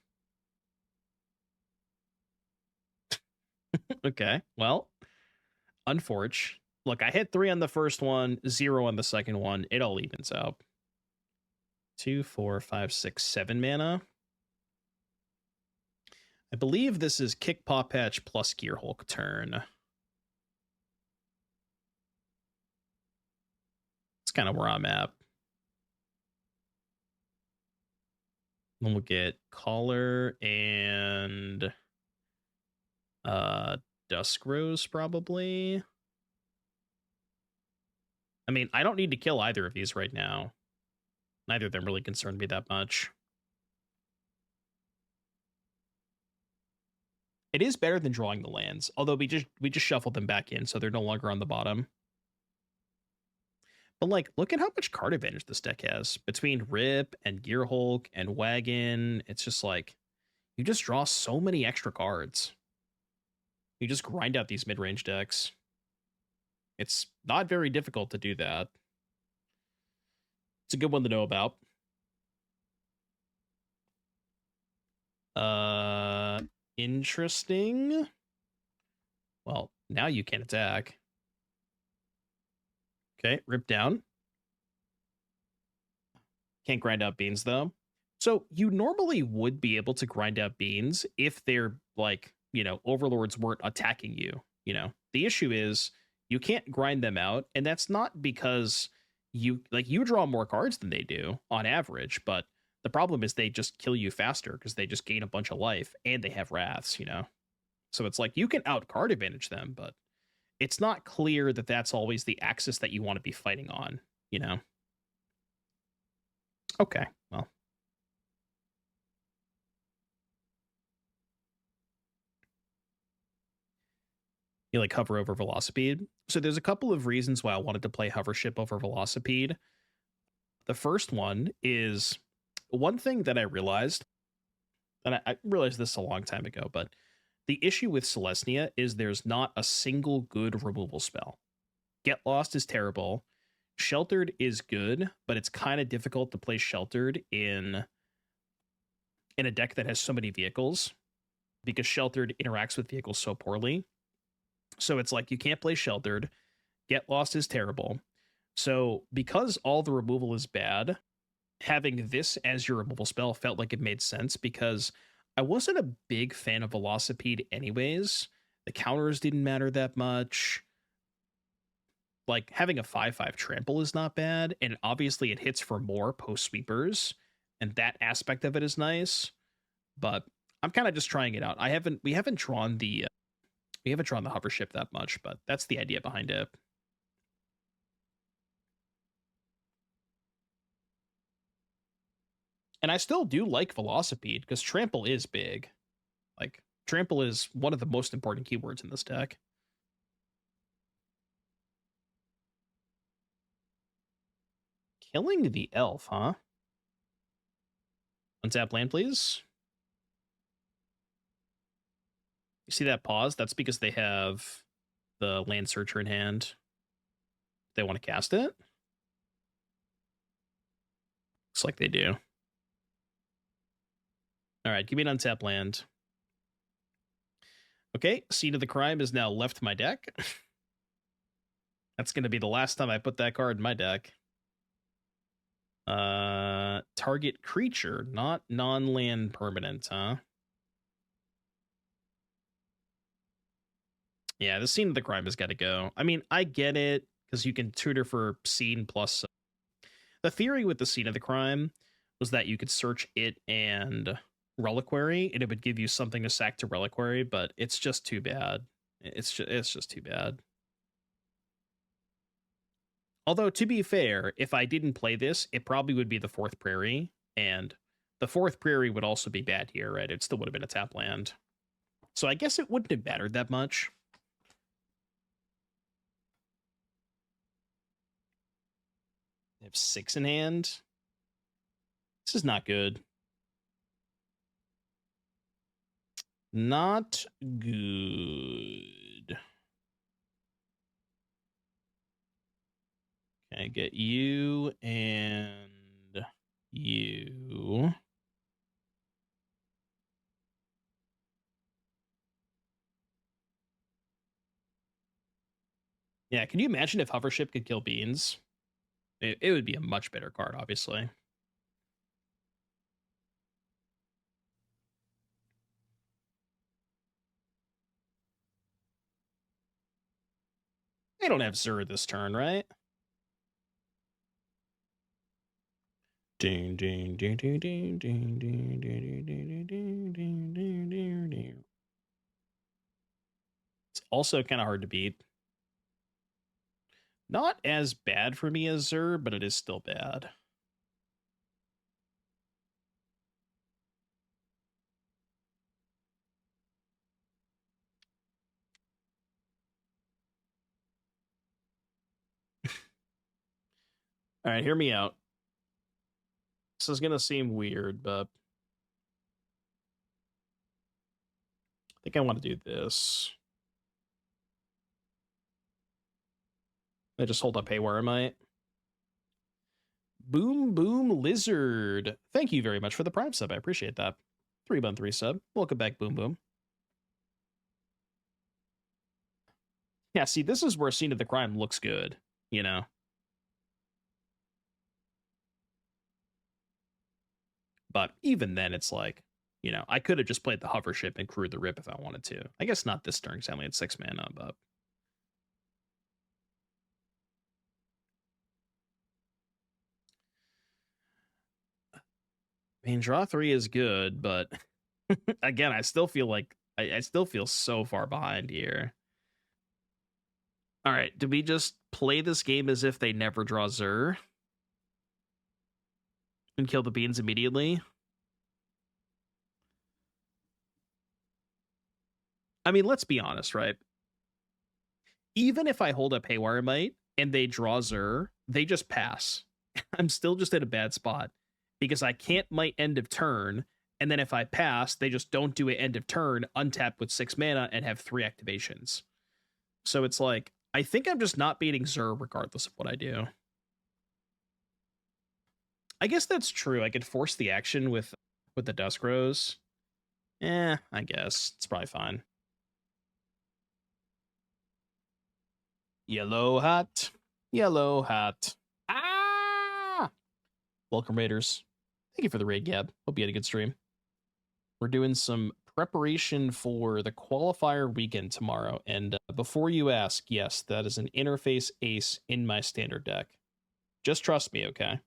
Okay, well, unfortunate. Look, I hit 3 on the first one, 0 on the second one. It all evens out. 2, 4, 5, 6, 7 mana. I believe this is kick Pawpatch plus Gearhulk turn. That's kind of where I'm at. Then we'll get Collar and Dusk Rose probably. I mean, I don't need to kill either of these right now. Neither of them really concerned me that much. It is better than drawing the lands, although we just shuffled them back in, so they're no longer on the bottom. But like, look at how much card advantage this deck has between Rip and Gearhulk and Wagon. It's just like you just draw so many extra cards. You just grind out these mid-range decks. It's not very difficult to do that. It's a good one to know about. Interesting. Well, now you can attack. Okay, rip down. Can't grind out beans, though. So you normally would be able to grind out beans if they're, like, you know, overlords weren't attacking you. You know, the issue is you can't grind them out, and that's not because you draw more cards than they do on average, but the problem is they just kill you faster because they just gain a bunch of life and they have wraths, you know? So it's like you can out card advantage them, but it's not clear that that's always the axis that you want to be fighting on, you know? Okay, well. You like hover over Velocipede? So there's a couple of reasons why I wanted to play Hovership over Velocipede. The first one is one thing that I realized, and I realized this a long time ago, but the issue with Celestia is there's not a single good removal spell. Get Lost is terrible. Sheltered is good, but it's kind of difficult to play Sheltered in a deck that has so many vehicles because Sheltered interacts with vehicles so poorly. So it's like you can't play Sheltered. Get Lost is terrible. So because all the removal is bad, having this as your removal spell felt like it made sense because I wasn't a big fan of Velocipede anyways. The counters didn't matter that much. Like, having a 5/5 trample is not bad, and obviously it hits for more post sweepers, and that aspect of it is nice. But I'm kind of just trying it out. We haven't drawn the hovership that much, but that's the idea behind it. And I still do like Velocipede, because trample is big. Like, trample is one of the most important keywords in this deck. Killing the elf, huh? Untap land, please. You see that pause? That's because they have the land searcher in hand. They want to cast it? Looks like they do. All right, give me an untap land. Okay, Scene of the Crime has now left my deck. That's going to be the last time I put that card in my deck. Target creature, not non-land permanent, huh? Yeah, the Scene of the Crime has got to go. I mean, I get it, because you can tutor for Scene plus... The theory with the Scene of the Crime was that you could search it and Reliquary, and it would give you something to sack to Reliquary, but it's just too bad. It's just too bad. Although, to be fair, if I didn't play this, it probably would be the 4th Prairie, and the 4th Prairie would also be bad here, right? It still would have been a tap land. So I guess it wouldn't have mattered that much. They have 6 in hand. This is not good. Not good. Okay, get you and you. Yeah, can you imagine if Hovership could kill Beans? It would be a much better card, obviously. They don't have Zur this turn, right? Ding ding ding ding ding ding ding ding ding ding ding ding. It's also kind of hard to beat. Not as bad for me as Zur, but it is still bad. All right, hear me out. This is going to seem weird, but I think I want to do this. I just hold up Haywire Mite. Boom Boom Lizard. Thank you very much for the Prime sub. I appreciate that. 3-month 3 sub. Welcome back, Boom Boom. Yeah, see, this is where Scene of the Crime looks good, you know? But even then, it's like, you know, I could have just played the Hovership and crewed the Rip if I wanted to. I guess not this turn, because I only had 6 mana, but... I mean, draw 3 is good, but... Again, I still feel like... I still feel so far behind here. Alright, do we just play this game as if they never draw Zur? And kill the Beans immediately? I mean, let's be honest, right? Even if I hold up Haywire Mite and they draw Zur, they just pass. I'm still just at a bad spot because I can't Mite end of turn, and then if I pass, they just don't do it end of turn, untap with 6 mana, and have 3 activations. So it's like, I think I'm just not beating Zur regardless of what I do. I guess that's true. I could force the action with the Dusk Rose. I guess. It's probably fine. Yellow hat. Yellow hat. Ah! Welcome, Raiders. Thank you for the raid, Gab. Hope you had a good stream. We're doing some preparation for the qualifier weekend tomorrow. And before you ask, yes, that is an interface ace in my standard deck. Just trust me, okay?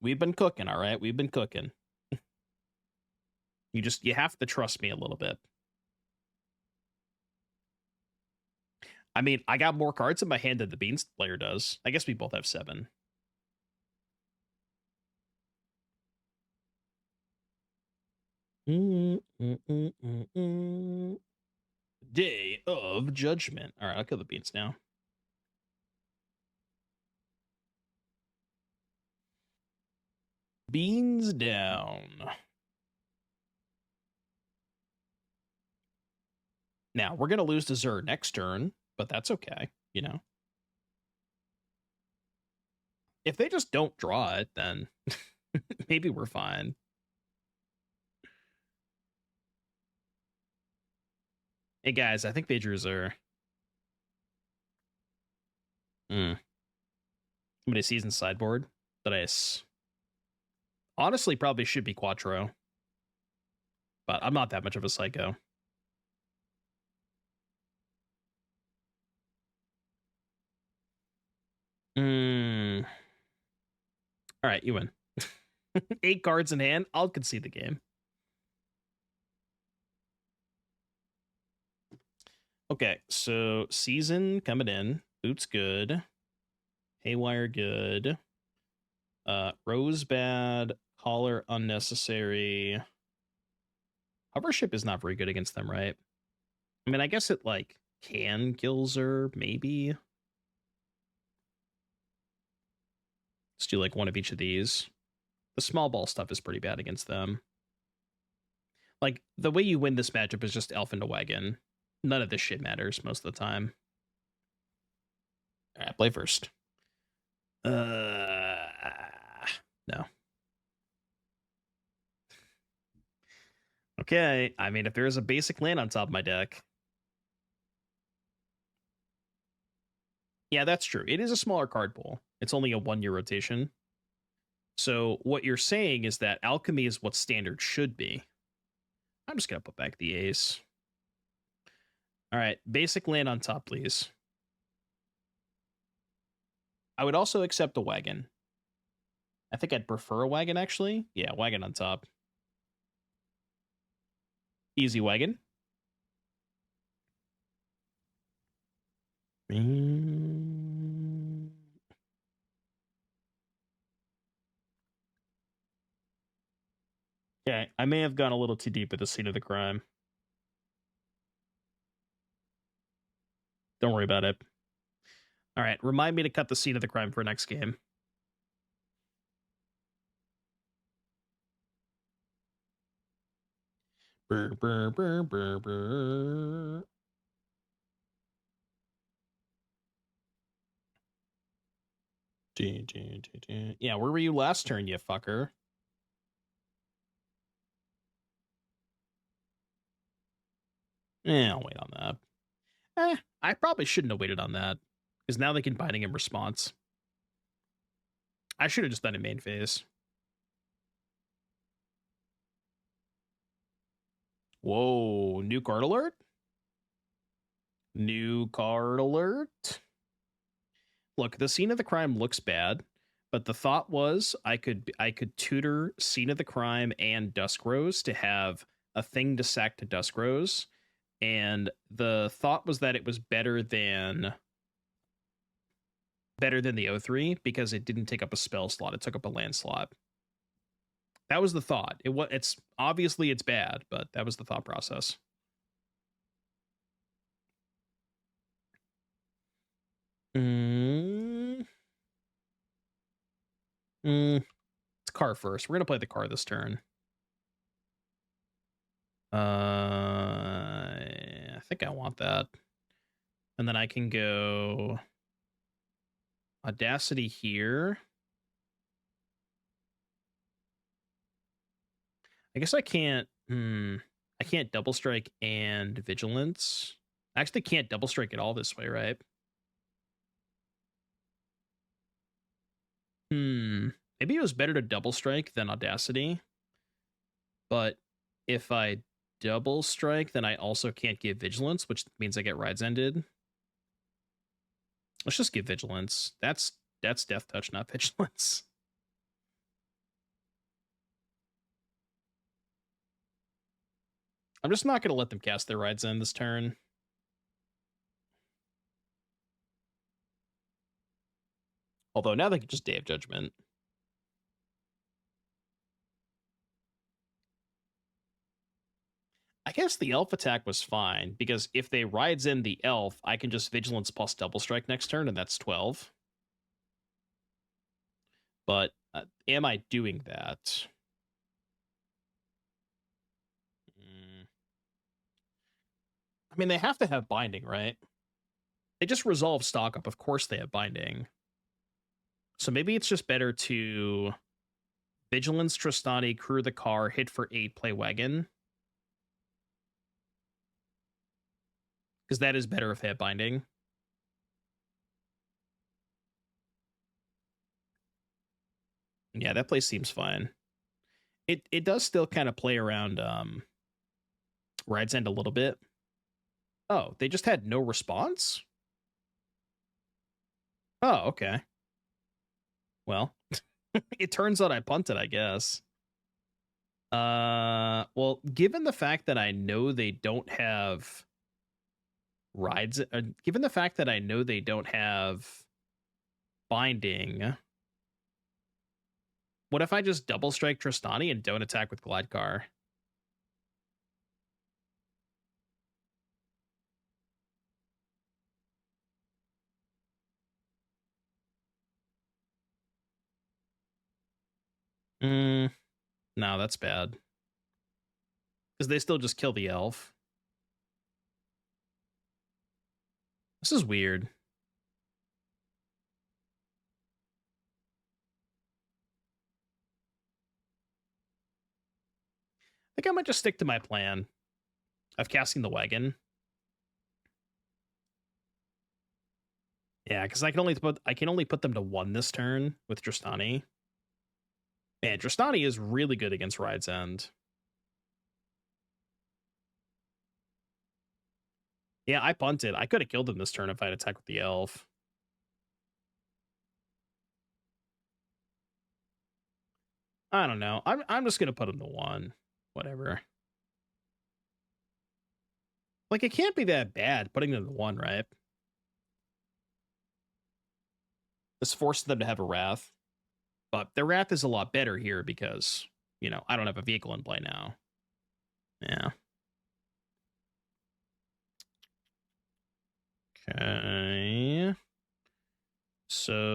We've been cooking, all right? We've been cooking. You have to trust me a little bit. I mean, I got more cards in my hand than the Beans player does. I guess we both have 7. Day of Judgment. All right, I'll kill the Beans now. Beans down. Now, we're going to lose to Zur next turn, but that's okay, you know? If they just don't draw it, then maybe we're fine. Hey, guys, I think they drew Zur. Somebody sees in sideboard that I honestly probably should be Quattro, but I'm not that much of a psycho. All right, you win. 8 cards in hand. I'll concede the game. Okay, so Season coming in. Boots good. Haywire good. Rose bad. Collar unnecessary. Hovership is not very good against them, right? I mean, I guess it, like, can kill Zur, maybe. Let's do, like, one of each of these. The small ball stuff is pretty bad against them. Like, the way you win this matchup is just Elf into Wagon. None of this shit matters most of the time. All right, play first. No. Okay, I mean, if there's a basic land on top of my deck. Yeah, that's true. It is a smaller card pool. It's only a 1-year rotation. So what you're saying is that alchemy is what standard should be. I'm just going to put back the ace. All right, basic land on top, please. I would also accept a wagon. I think I'd prefer a wagon, actually. Yeah, wagon on top. Easy wagon. Okay, I may have gone a little too deep at the scene of the crime. Don't worry about it. All right, remind me to cut the scene of the crime for next game. Brr, brr, brr, brr, brr. Yeah, where were you last turn, you fucker? I'll wait on that. I probably shouldn't have waited on that, because now they can Binding in response. I should have just done it main phase. Whoa, new card alert? New card alert? Look, the scene of the crime looks bad, but the thought was I could tutor scene of the crime and Dusk Rose to have a thing to sack to Dusk Rose, and the thought was that it was better than the O3 because it didn't take up a spell slot, it took up a land slot. That was the thought. It's obviously it's bad, but that was the thought process. It's car first. We're gonna play the car this turn. I think I want that. And then I can go Audacity here. I guess I can't. I can't double strike and vigilance. I actually can't double strike at all this way, right? Maybe it was better to double strike than Audacity. But if I double strike, then I also can't give Vigilance, which means I get rides ended. Let's just give Vigilance. That's Death Touch, not Vigilance. I'm just not going to let them cast their rides end this turn. Although now they can just Day of Judgment. I guess the elf attack was fine, because if they rides in the elf, I can just Vigilance plus double strike next turn, and that's 12. But am I doing that? I mean, they have to have binding, right? They just resolve stock up. Of course they have binding. So maybe it's just better to Vigilance, Trostani, crew the car, hit for 8, play wagon. Because that is better if they have binding. Yeah, that play seems fine. It does still kind of play around Ride's End a little bit. Oh, they just had no response? Oh, okay. Well, it turns out I punted, I guess. Well, given the fact that I know they don't have rides, given the fact that I know they don't have binding, what if I just double strike Trostani and don't attack with Glidecar? No, that's bad. Because they still just kill the elf. This is weird. I think I might just stick to my plan of casting the wagon. Yeah, because I can only put them to 1 this turn with Trostani. Man, Trostani is really good against Ride's End. Yeah, I punted. I could have killed him this turn if I had attacked with the elf. I don't know. I'm just gonna put him to 1. Whatever. Like, it can't be that bad putting them to 1, right? This forces them to have a Wrath. But their Wrath is a lot better here because, you know, I don't have a vehicle in play now. Yeah. Okay. So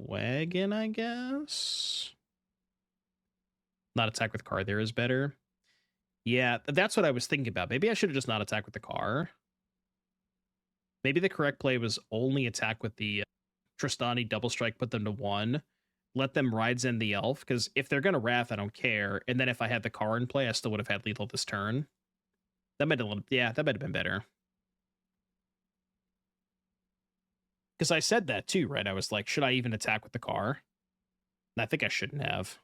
wagon, I guess. Not attack with car there is better. Yeah, that's what I was thinking about. Maybe I should have just not attacked with the car. Maybe the correct play was only attack with the Trostani, double strike, put them to 1. Let them rides in the elf, because if they're going to Wrath, I don't care. And then if I had the car in play, I still would have had lethal this turn. That might have, yeah, that might have been better. Because I said that too, right? I was like, should I even attack with the car? And I think I shouldn't have.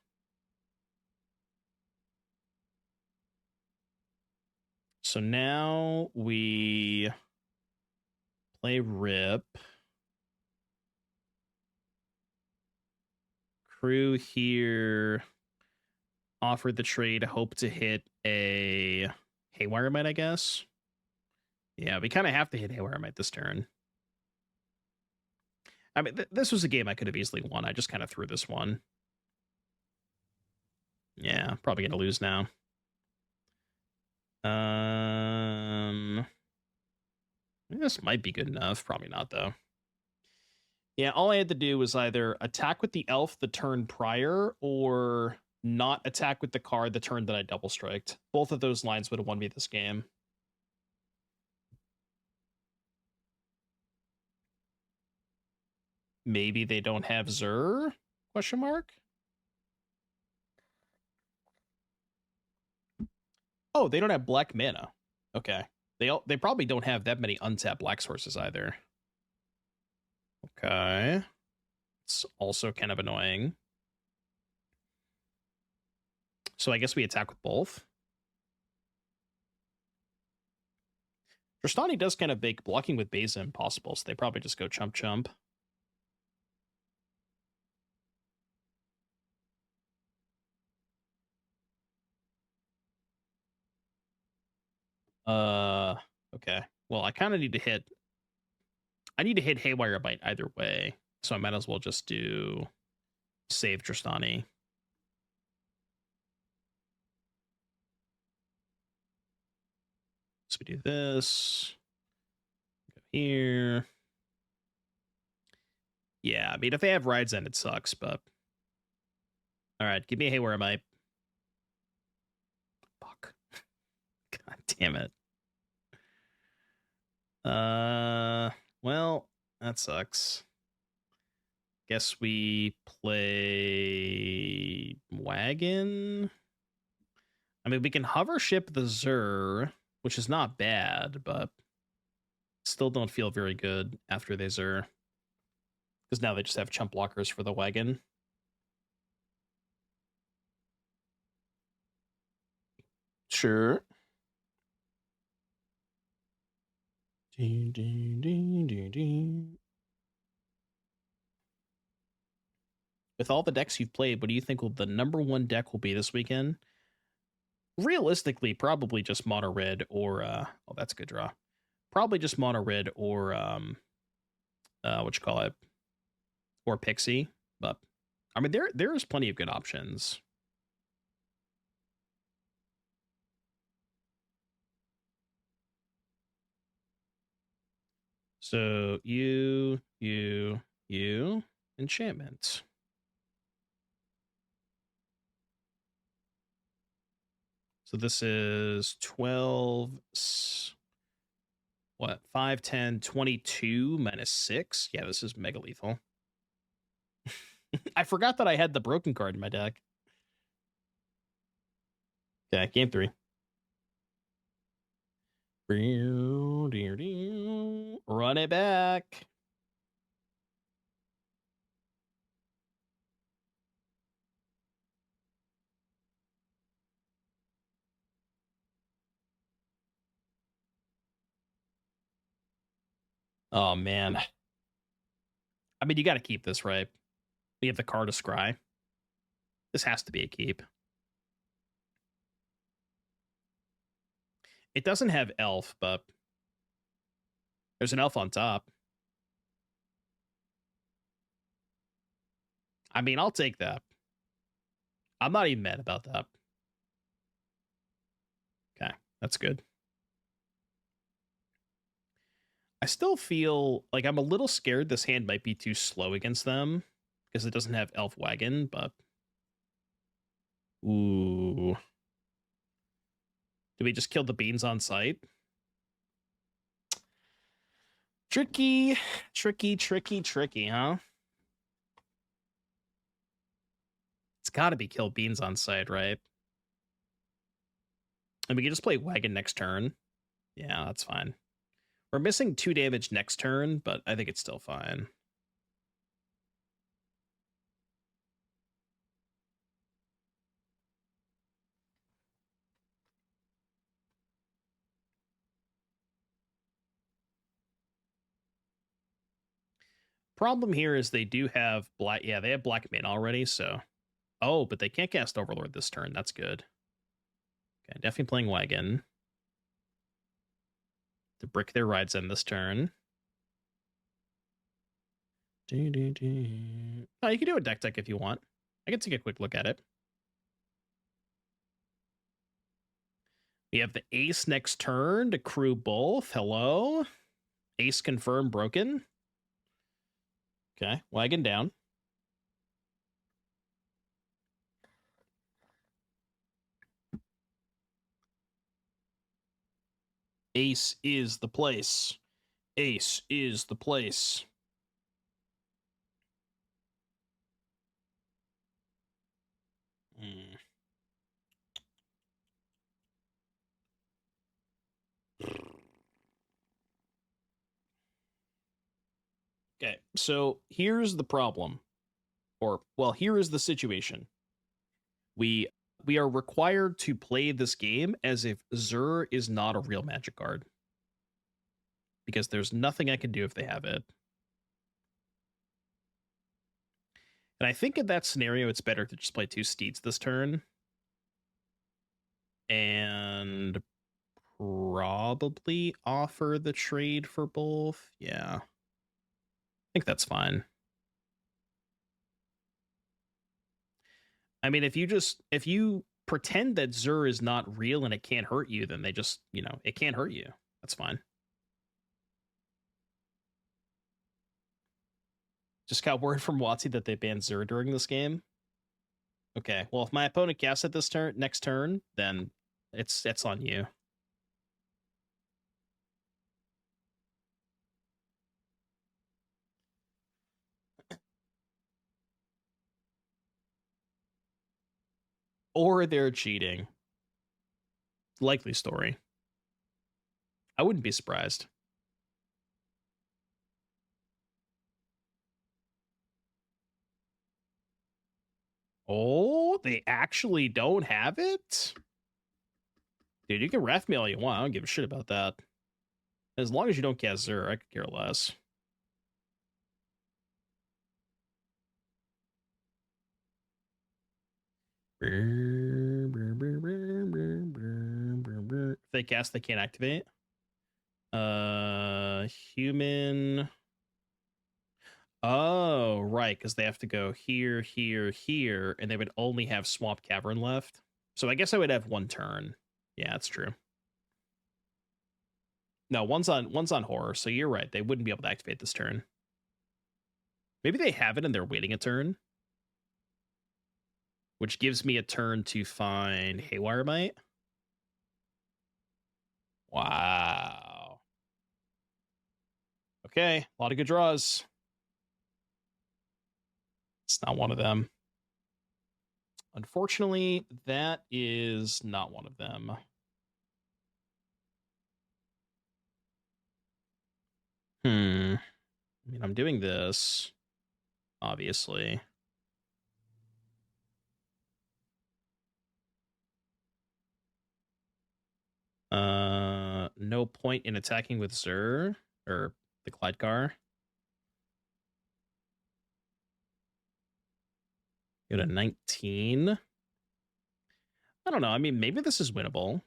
So now we play Rip. Crew here offered the trade, hope to hit a Haywire Mite, I guess. Yeah, we kind of have to hit Haywire Mite this turn. I mean, this was a game I could have easily won. I just kind of threw this one. Yeah, probably going to lose now. This might be good enough. Probably not, though. Yeah, all I had to do was either attack with the elf the turn prior or not attack with the card the turn that I double striked. Both of those lines would have won me this game. Maybe they don't have Zur? Question mark? Oh, they don't have black mana. Okay. They probably don't have that many untapped black sources either. Okay. It's also kind of annoying. So I guess we attack with both. Trostani does kind of make blocking with Beza impossible, so they probably just go chump chump. Okay. Well, I kind of need to hit... I need to hit Haywire Mite either way, so I might as well just do save Trostani. So we do this. Go here. Yeah, I mean, if they have Rides End, it sucks, but... Alright, give me a Haywire Mite. Fuck. God damn it. Well, that sucks. Guess we play Wagon. I mean, we can Hovership the Zur, which is not bad, but still don't feel very good after they Zur. Because now they just have chump blockers for the Wagon. Sure. With all the decks you've played, what do you think the #1 deck will be this weekend? Realistically, probably just mono red or oh, that's a good draw. Probably just mono red or what you call it, or Pixie. But I mean, there is plenty of good options. So you enchantment. So this is 12, what, 5, 10, 22 minus 6? Yeah, this is mega lethal. I forgot that I had the broken card in my deck. Okay, game 3. Run it back. Oh, man. I mean, you got to keep this, right? We have the card of Scry. This has to be a keep. It doesn't have elf, but there's an elf on top. I mean, I'll take that. I'm not even mad about that. Okay, that's good. I still feel like I'm a little scared this hand might be too slow against them because it doesn't have Elf Wagon, but... Ooh. Do we just kill the beans on sight? Tricky, huh? It's gotta be kill beans on sight, right? And we can just play Wagon next turn. Yeah, that's fine. We're missing 2 damage next turn, but I think it's still fine. Problem here is they do have black. Yeah, they have black min already, so... Oh, but they can't cast Overlord this turn. That's good. Okay, definitely playing Wagon. To brick their Rides End this turn. Oh, you can do a deck if you want. I can take a quick look at it. We have the Ace next turn to crew both. Hello. Ace confirmed broken. Okay, Wagon down. Ace is the place. Ace is the place. Okay, so here's the problem. or, well, here is the situation. We are required to play this game as if Zur is not a real Magic card. Because there's nothing I can do if they have it. And I think in that scenario, it's better to just play 2 Steeds this turn. And probably offer the trade for both. Yeah. I think that's fine. I mean, if you pretend that Zur is not real and it can't hurt you, then they just, it can't hurt you. That's fine. Just got word from WotC that they banned Zur during this game. Okay, well, if my opponent casts it this turn, next turn, then it's on you. Or they're cheating. Likely story. I wouldn't be surprised. Oh, they actually don't have it? Dude, you can ref me all you want. I don't give a shit about that. As long as you don't cast Zur, I could care less. If they cast, they can't activate. Human. Oh, right, because they have to go here, here, here, and they would only have Swamp Cavern left. So I guess I would have 1 turn. Yeah, that's true. No, one's on horror, so you're right. They wouldn't be able to activate this turn. Maybe they have it and they're waiting a turn. Which gives me a turn to find Haywire Mite. Wow. Okay, a lot of good draws. It's not one of them. Unfortunately, that is not one of them. I mean, I'm doing this, obviously. No point in attacking with Zur or the Glidecar. Go to 19. I don't know. I mean, maybe this is winnable.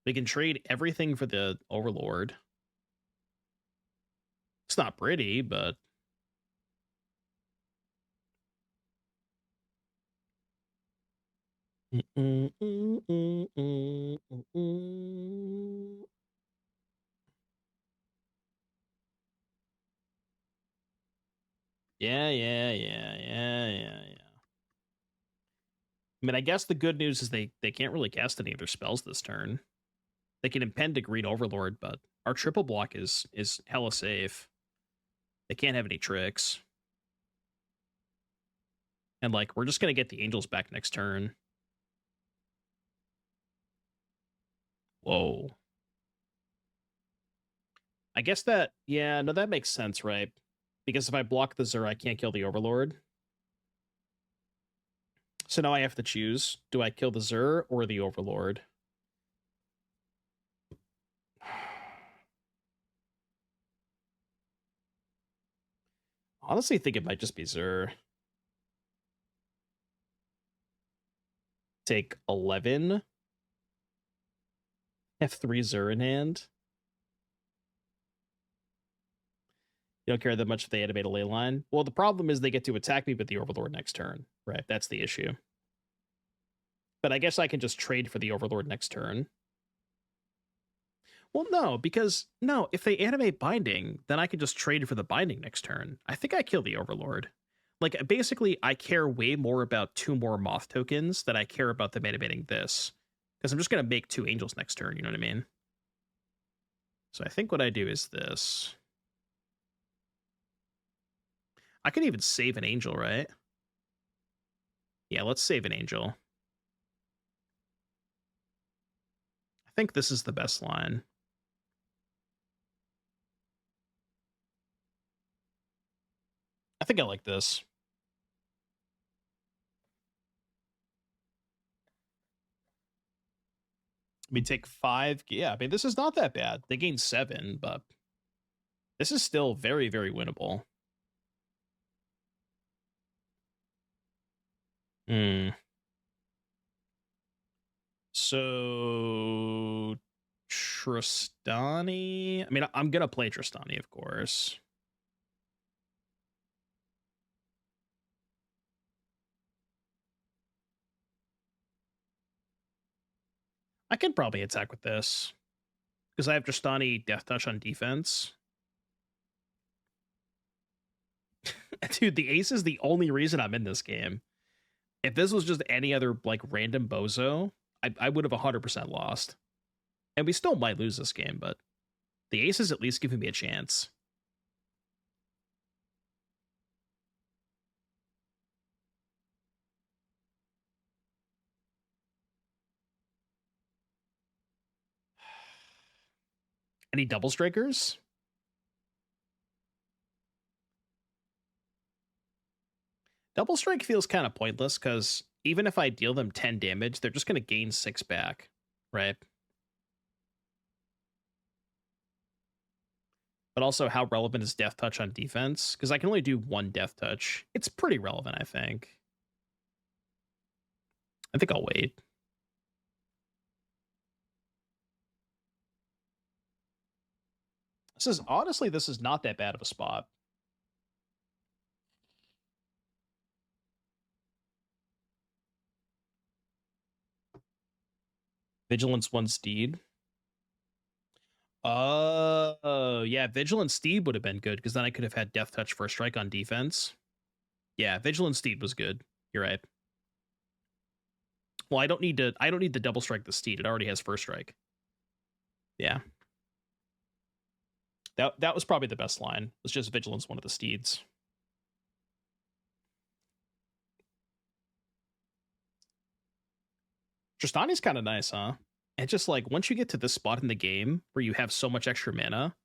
We can trade everything for the Overlord. It's not pretty, but yeah. I mean, I guess the good news is they can't really cast any of their spells this turn. They can impend a green Overlord, but our triple block is hella safe. They can't have any tricks. And, like, we're just going to get the Angels back next turn. Whoa. I guess that, yeah, no, that makes sense, right? Because if I block the Zur, I can't kill the Overlord. So now I have to choose. Do I kill the Zur or the Overlord? Honestly, I think it might just be Zur. Take 11. Have 3 Zur in hand. You don't care that much if they animate a ley line. Well, the problem is they get to attack me with the Overlord next turn. Right, that's the issue. But I guess I can just trade for the Overlord next turn. Well, no, because, no, if they animate Binding, then I can just trade for the Binding next turn. I think I kill the Overlord. Like, basically, I care way more about 2 more Moth tokens than I care about them animating this. Because I'm just going to make 2 Angels next turn, you know what I mean? So I think what I do is this. I could even save an Angel, right? Yeah, let's save an Angel. I think this is the best line. I think I like this. mean, take 5. Yeah, I mean, this is not that bad. They gained 7, but this is still very, very winnable. So Trostani. I mean, I'm gonna play Trostani, of course. I can probably attack with this because I have Trostani Death Touch on defense. Dude, the ace is the only reason I'm in this game. If this was just any other like random bozo, I would have 100% lost. And we still might lose this game, but the ace is at least giving me a chance. Any double strikers? Double strike feels kind of pointless because even if I deal them 10 damage, they're just going to gain 6 back, right? But also, how relevant is Death Touch on defense? Because I can only do 1 Death Touch. It's pretty relevant, I think. I think I'll wait. Honestly, this is not that bad of a spot. Vigilance 1 Steed. Oh, yeah, Vigilance Steed would have been good because then I could have had Death Touch for a strike on defense. Yeah, Vigilance Steed was good. You're right. Well, I don't need to double strike the Steed. It already has first strike. Yeah. That was probably the best line. It was just Vigilance one of the Steeds. Trostani's kind of nice, huh? And just like once you get to this spot in the game where you have so much extra mana,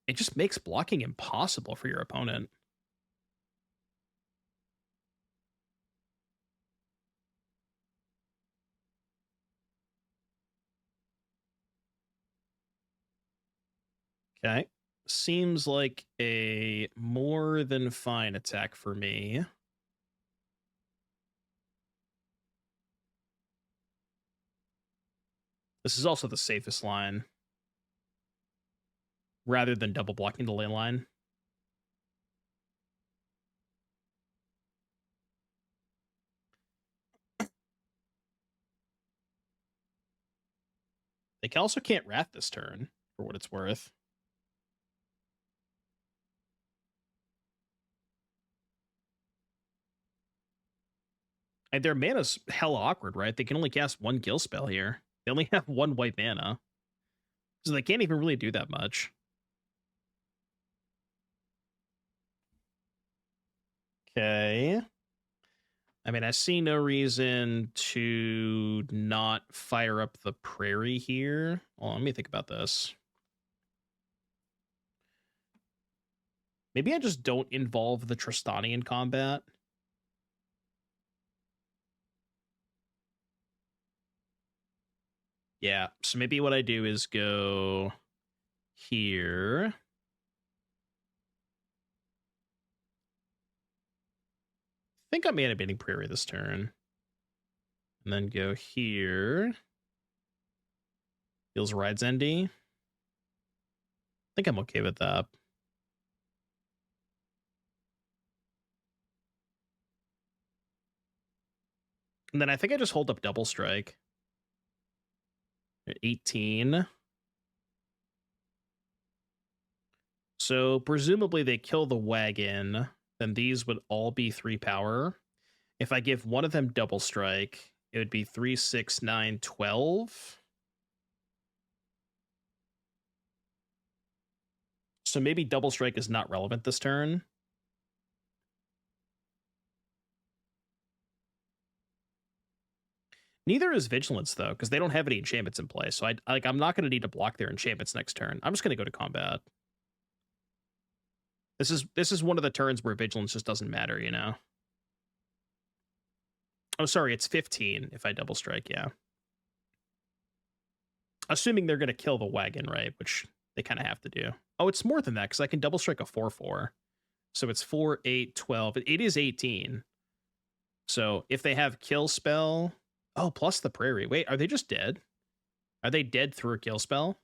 it just makes blocking impossible for your opponent. Okay. Seems like a more than fine attack for me. This is also the safest line. Rather than double blocking the lane line. They also can't Wrath this turn, for what it's worth. And their mana's hella awkward, right? They can only cast 1 kill spell here. They only have 1 white mana. So they can't even really do that much. Okay. I mean, I see no reason to not fire up the prairie here. Well, let me think about this. Maybe I just don't involve the Trostani in combat. Yeah, so maybe what I do is go here. I think I'm animating prairie this turn. And then go here. Feels rides endy. I think I'm okay with that. And then I think I just hold up double strike. 18. So presumably they kill the wagon. Then these would all be 3 power. If I give one of them double strike, it would be 3, 6, 9, 12. So maybe double strike is not relevant this turn. Neither is Vigilance, though, because they don't have any enchantments in play. So I'm not going to need to block their enchantments next turn. I'm just going to go to combat. This is one of the turns where Vigilance just doesn't matter, you know? Oh, sorry, it's 15 if I double strike, yeah. Assuming they're going to kill the wagon, right? Which they kind of have to do. Oh, it's more than that because I can double strike a 4/4. So it's 4, 8, 12. It is 18. So if they have kill spell, oh, plus the prairie. Wait, are they just dead? Are they dead through a kill spell?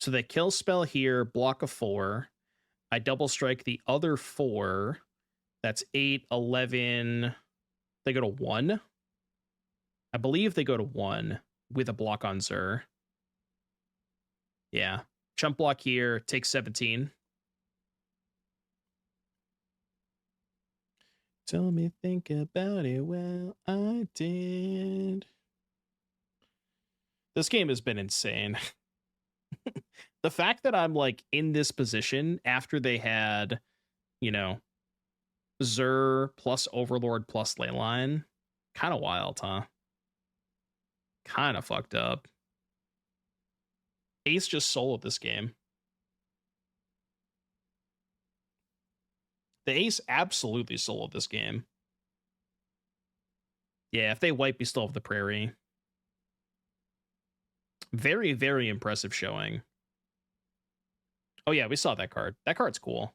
So they kill spell here, block a 4. I double strike the other 4. That's 8, 11. They go to 1. I believe they go to 1 with a block on Zur. Yeah. Chump block here, takes 17. Tell me, think about it. Well, I did. This game has been insane. The fact that I'm like in this position after they had, you know, Zur plus Overlord plus Leyline, kind of wild, huh? Kind of fucked up. Ace just soloed this game. The Ace absolutely soloed this game. Yeah, if they wipe, you still have the Prairie. Very, very impressive showing. Oh yeah, we saw that card. That card's cool.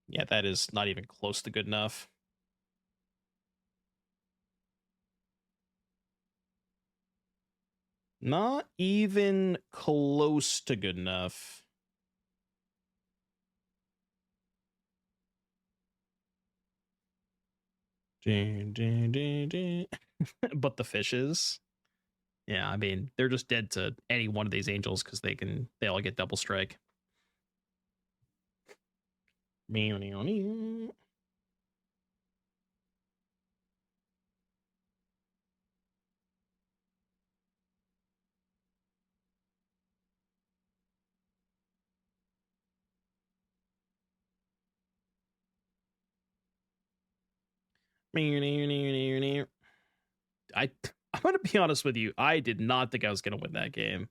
Yeah, that is not even close to good enough. Not even close to good enough. But the fishes. Yeah, I mean, they're just dead to any one of these angels because they all get double strike. I'm gonna be honest with you. I did not think I was gonna win that game.